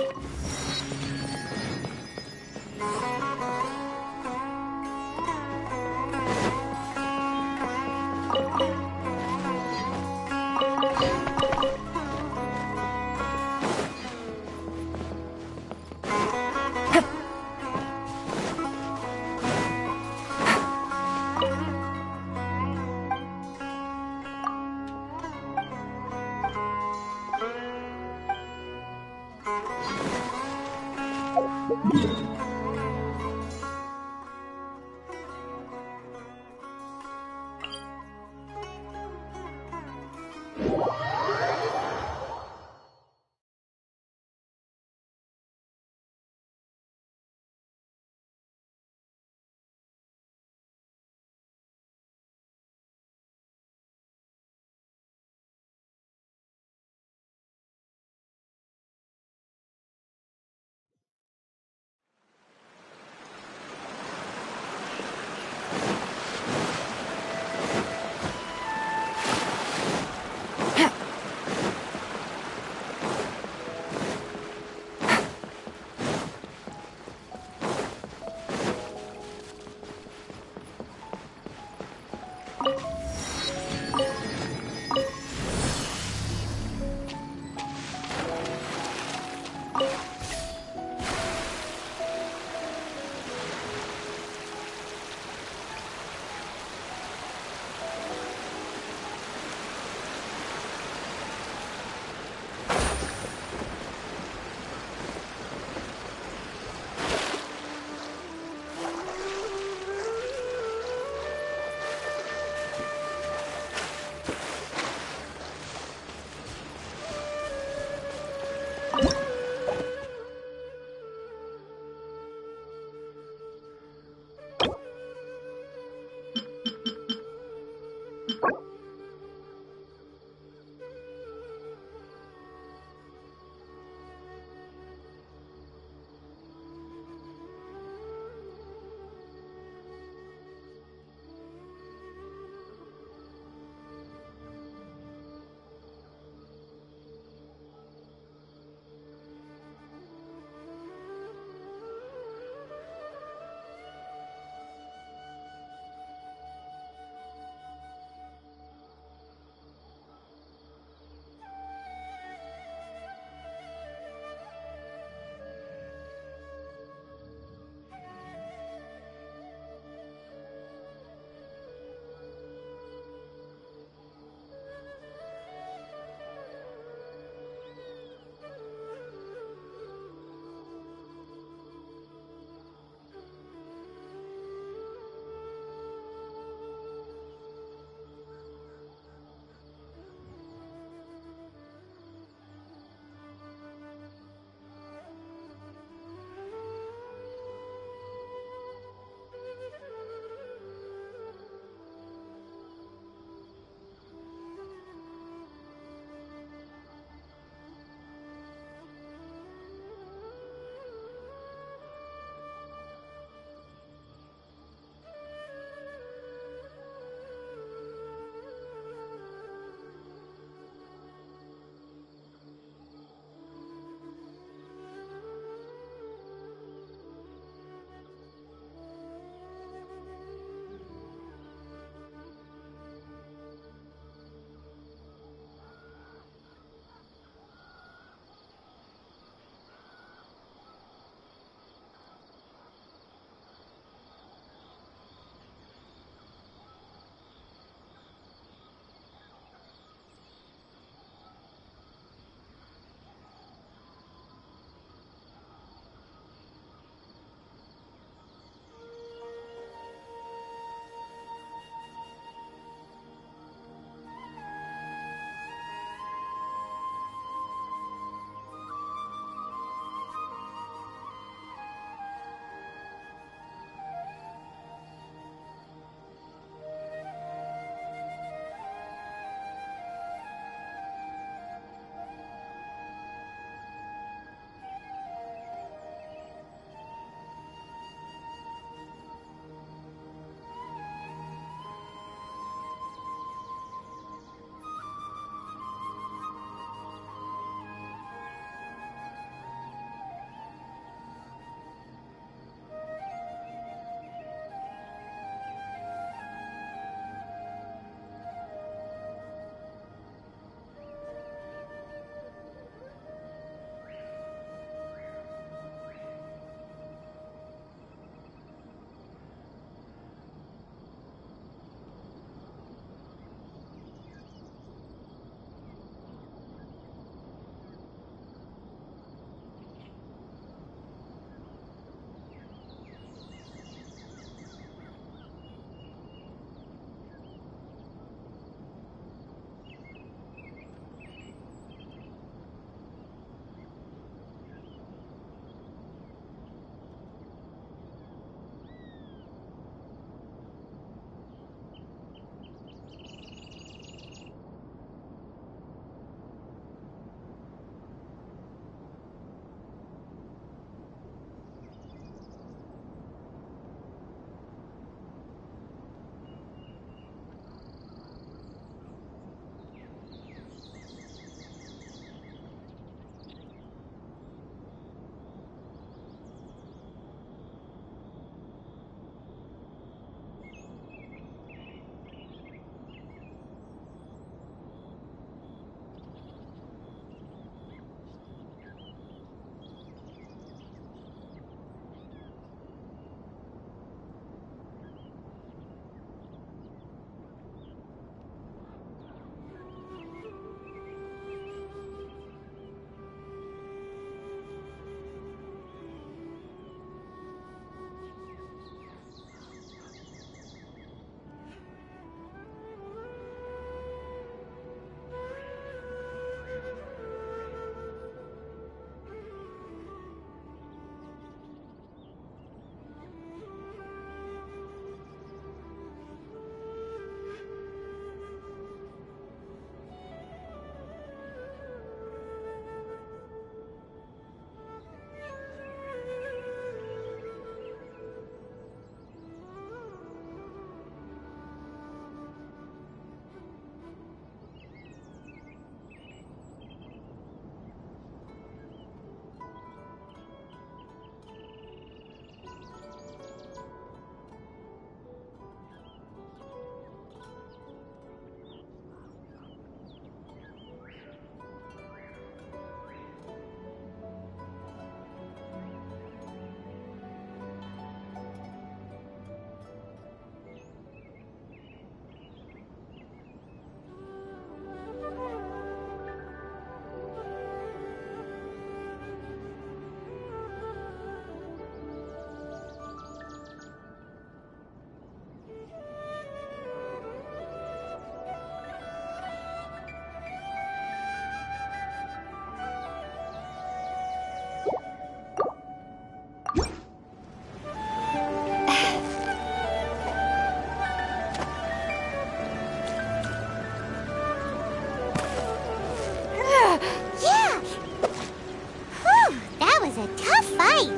a tough fight.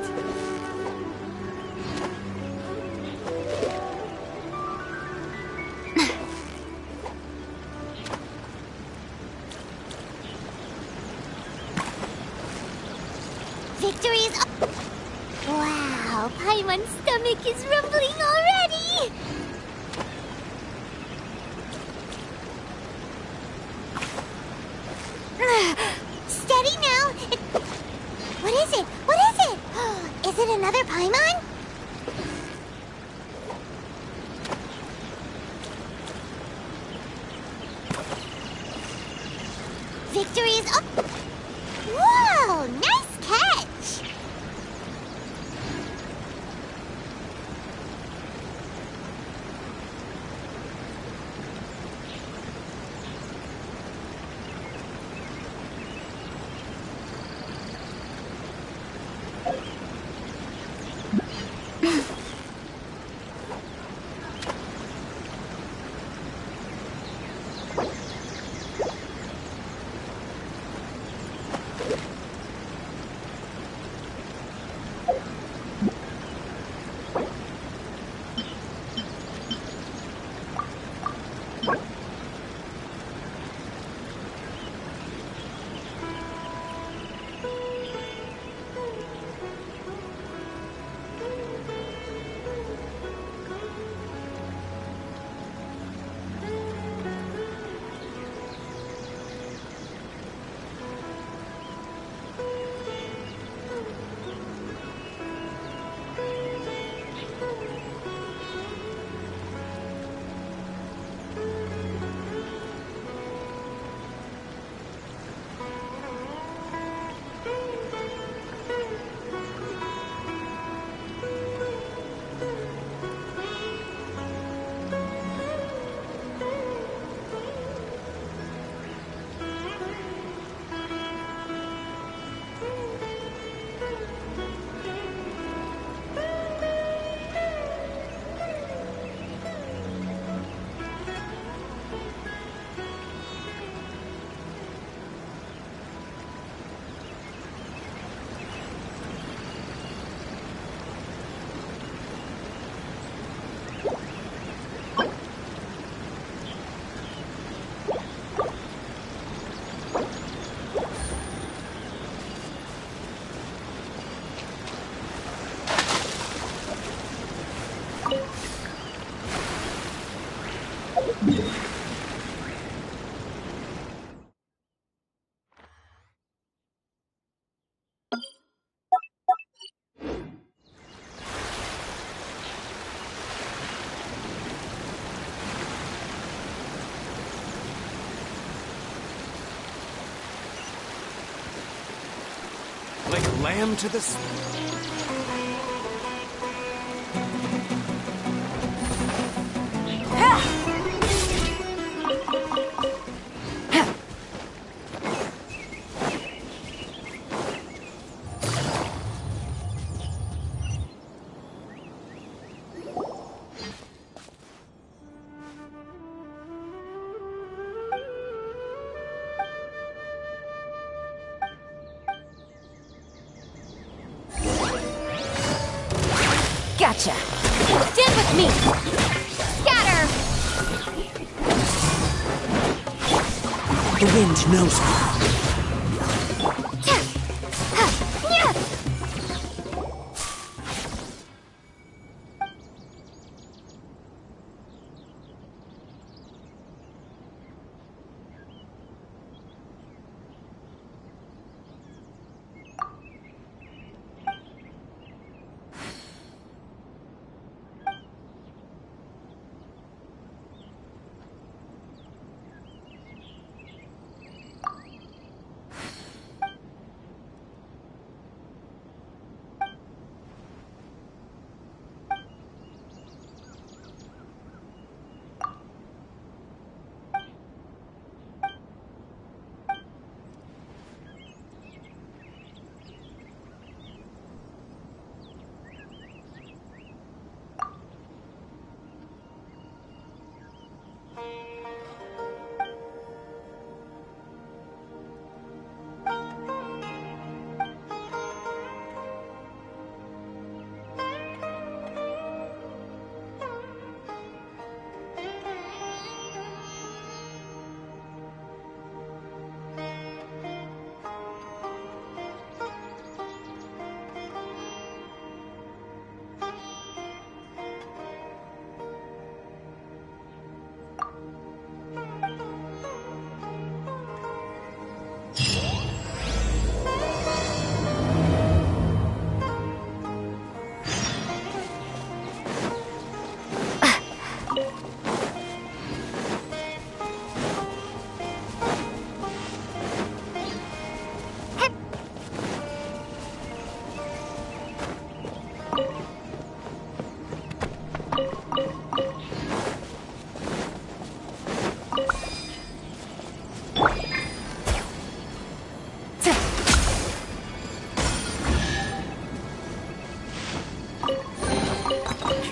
Victory is... Wow, Paimon's stomach is rumbling already! Steady now! What is it? What is it? Is it another Paimon? Victory is up! Whoa! Nice catch! Like lamb to the... Gotcha! Stand with me! Scatter! The wind knows me.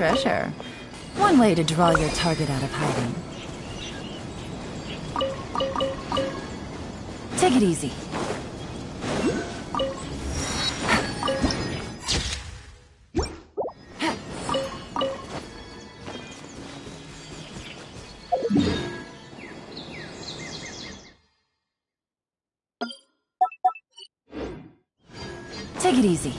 treasure. One way to draw your target out of hiding. Take it easy. Take it easy.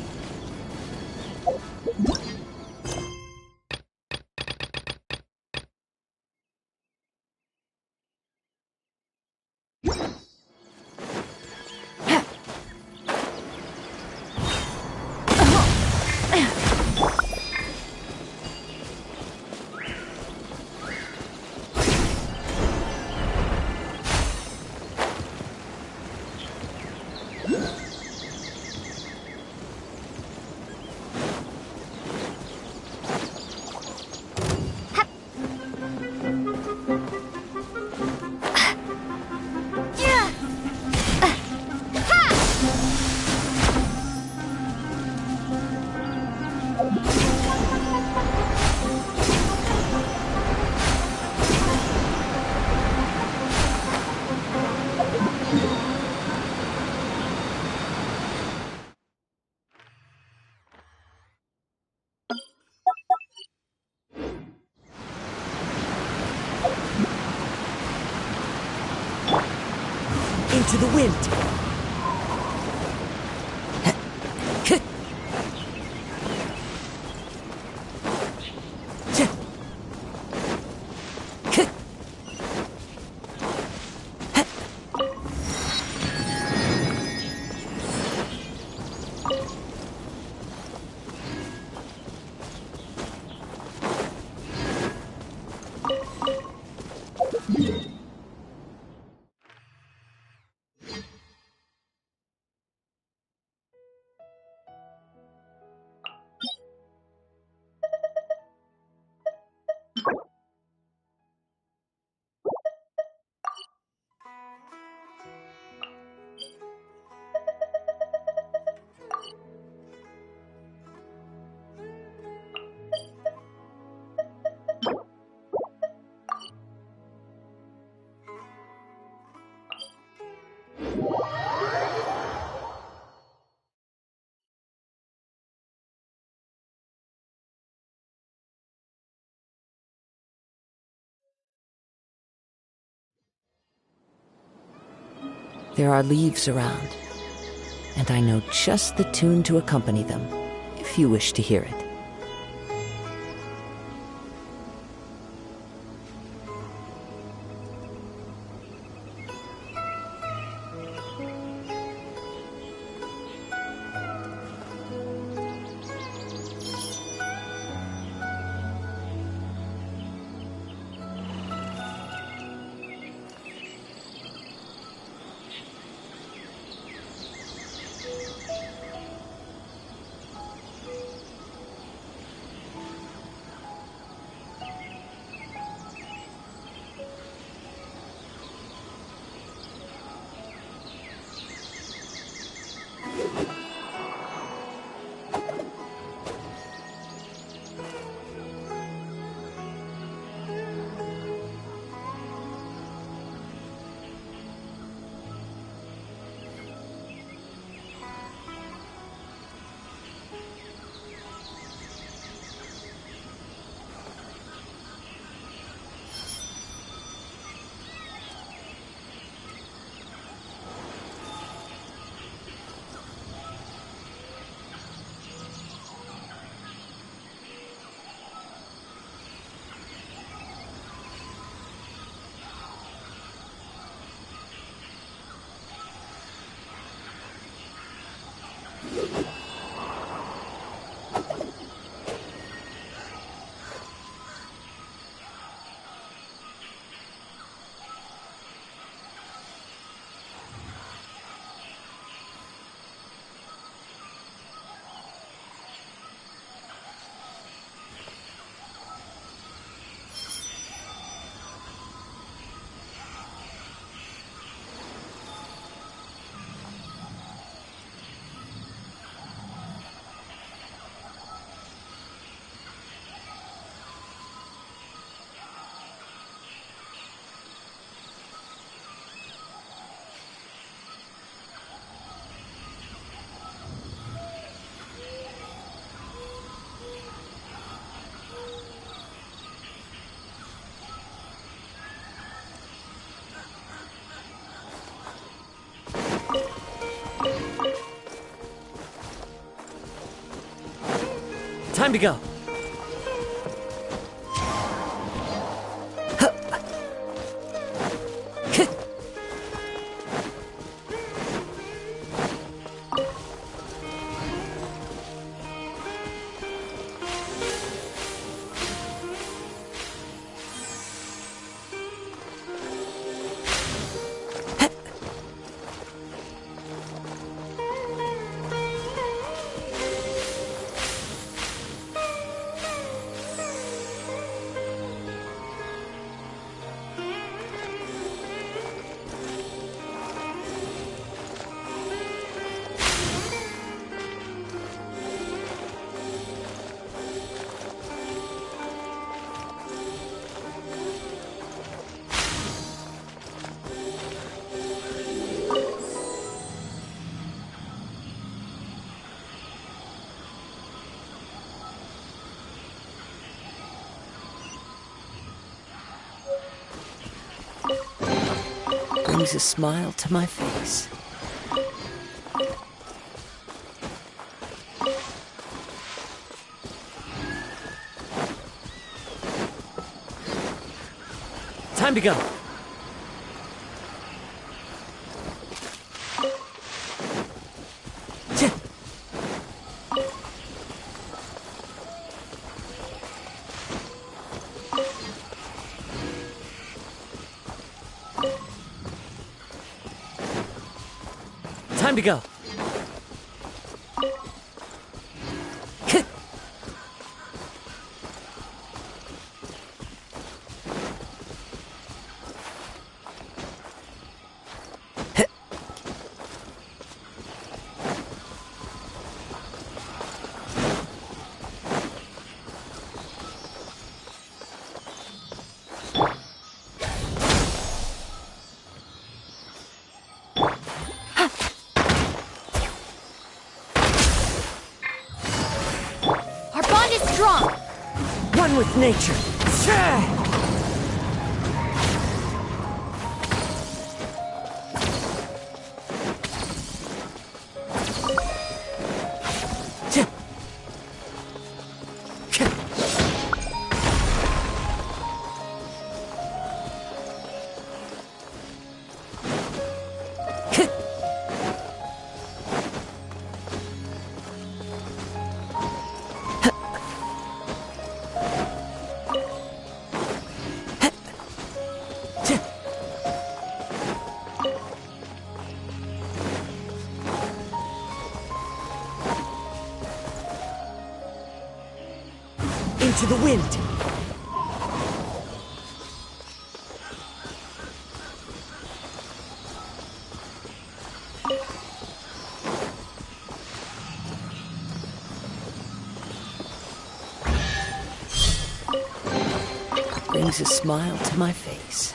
Into the wind. There are leaves around, and I know just the tune to accompany them, if you wish to hear it. Time to go. Brings a smile to my face. Time to go. Time to go. One with nature. Into the wind. Brings a smile to my face.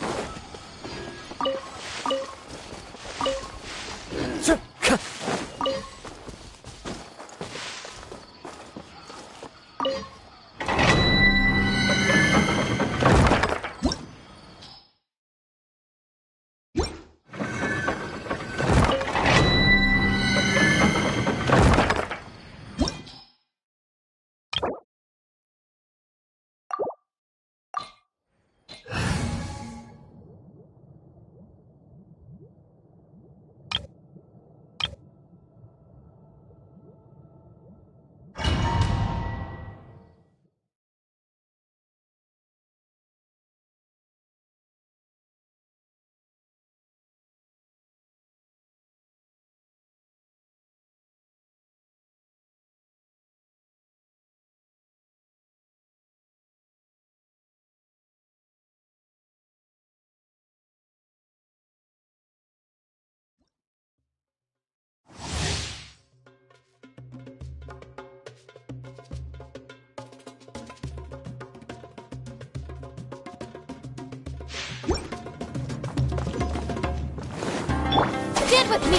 Stand with me!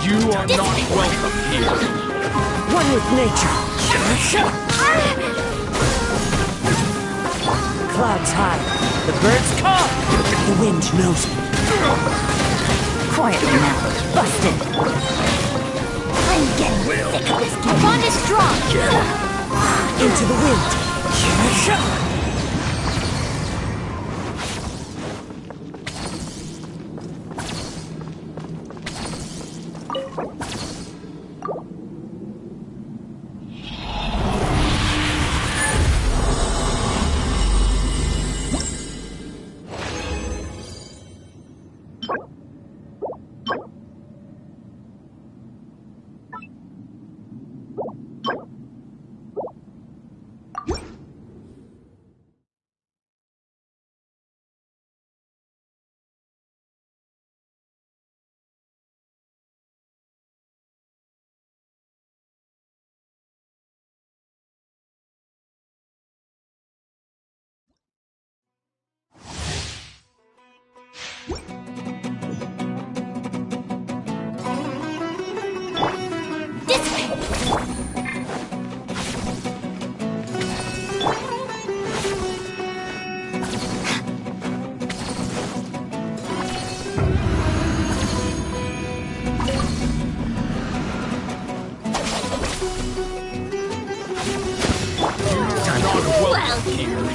You are not welcome here. One with nature. Clouds high. The birds call. The wind knows me. Quietly now. Busted. I'm getting sick of this. My bond is strong. Into the wind.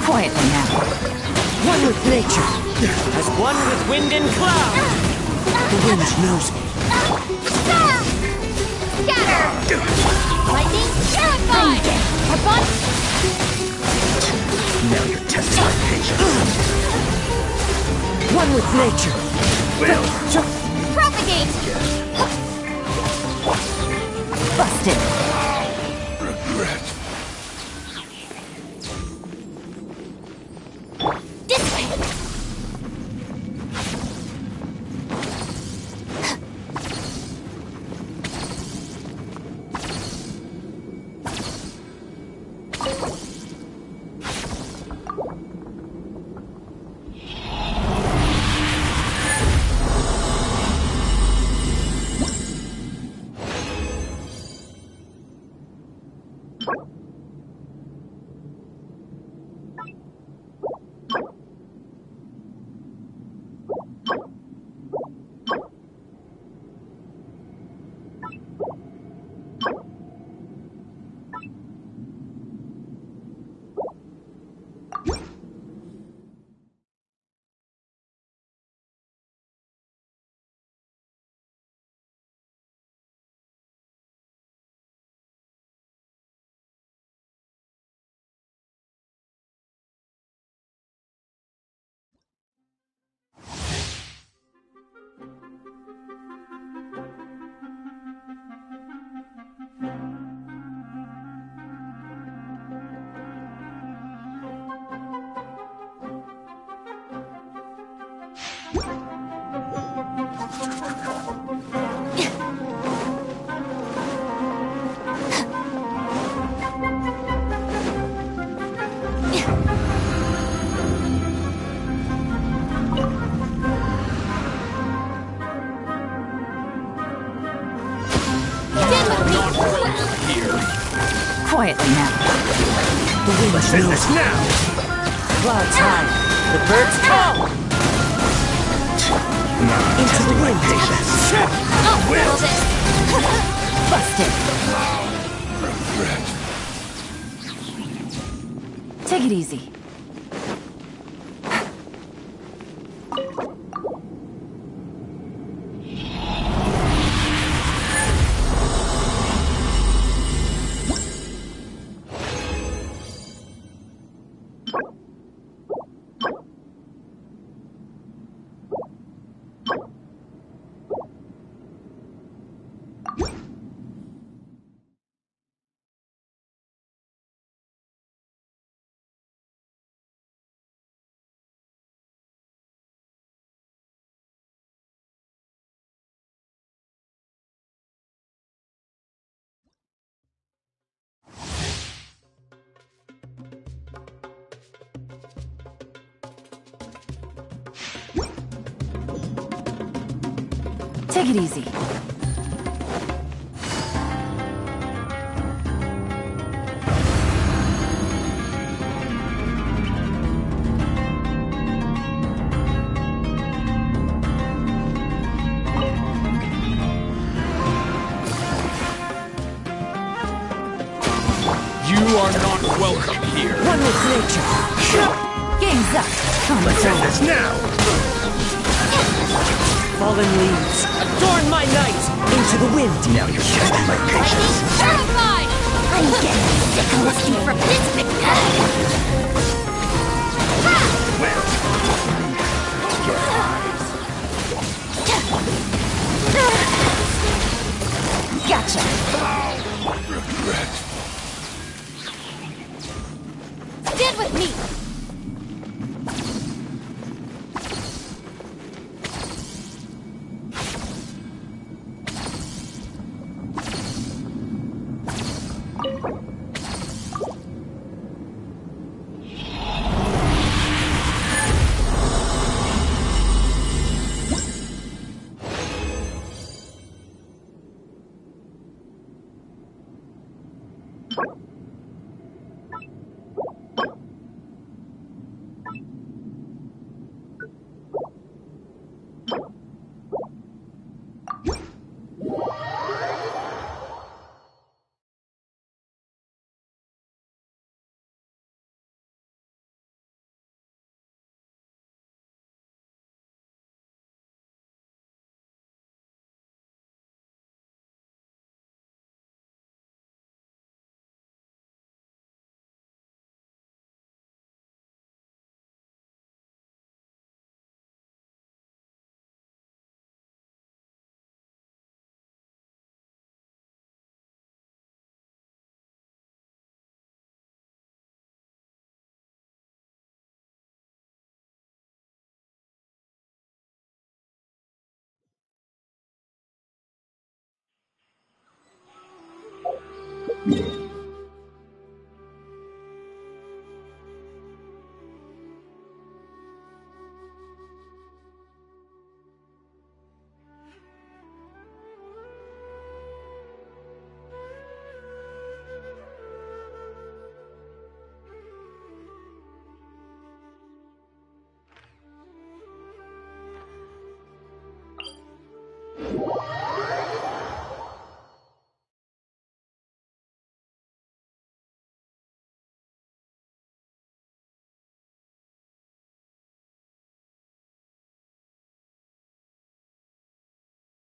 Quietly now. One with nature. As one with wind and cloud. The wind knows me. Scatter! Lightning, terrified! Our bond... Now you're testing my patience. One with nature. Propagate! Busted. Regret. This way! Quietly now. The wind knows me. Clouds high. The birds call. Into the wind. Oh, well then. Busted. Take it easy. Take it easy. are not welcome here. One with nature. Game's up. Come Let's end this now! Fallen leaves. Adorn my night into the wind. Now you're testing my patience. Terrified! I'm getting sick of listening for this Gotcha. Stand with me!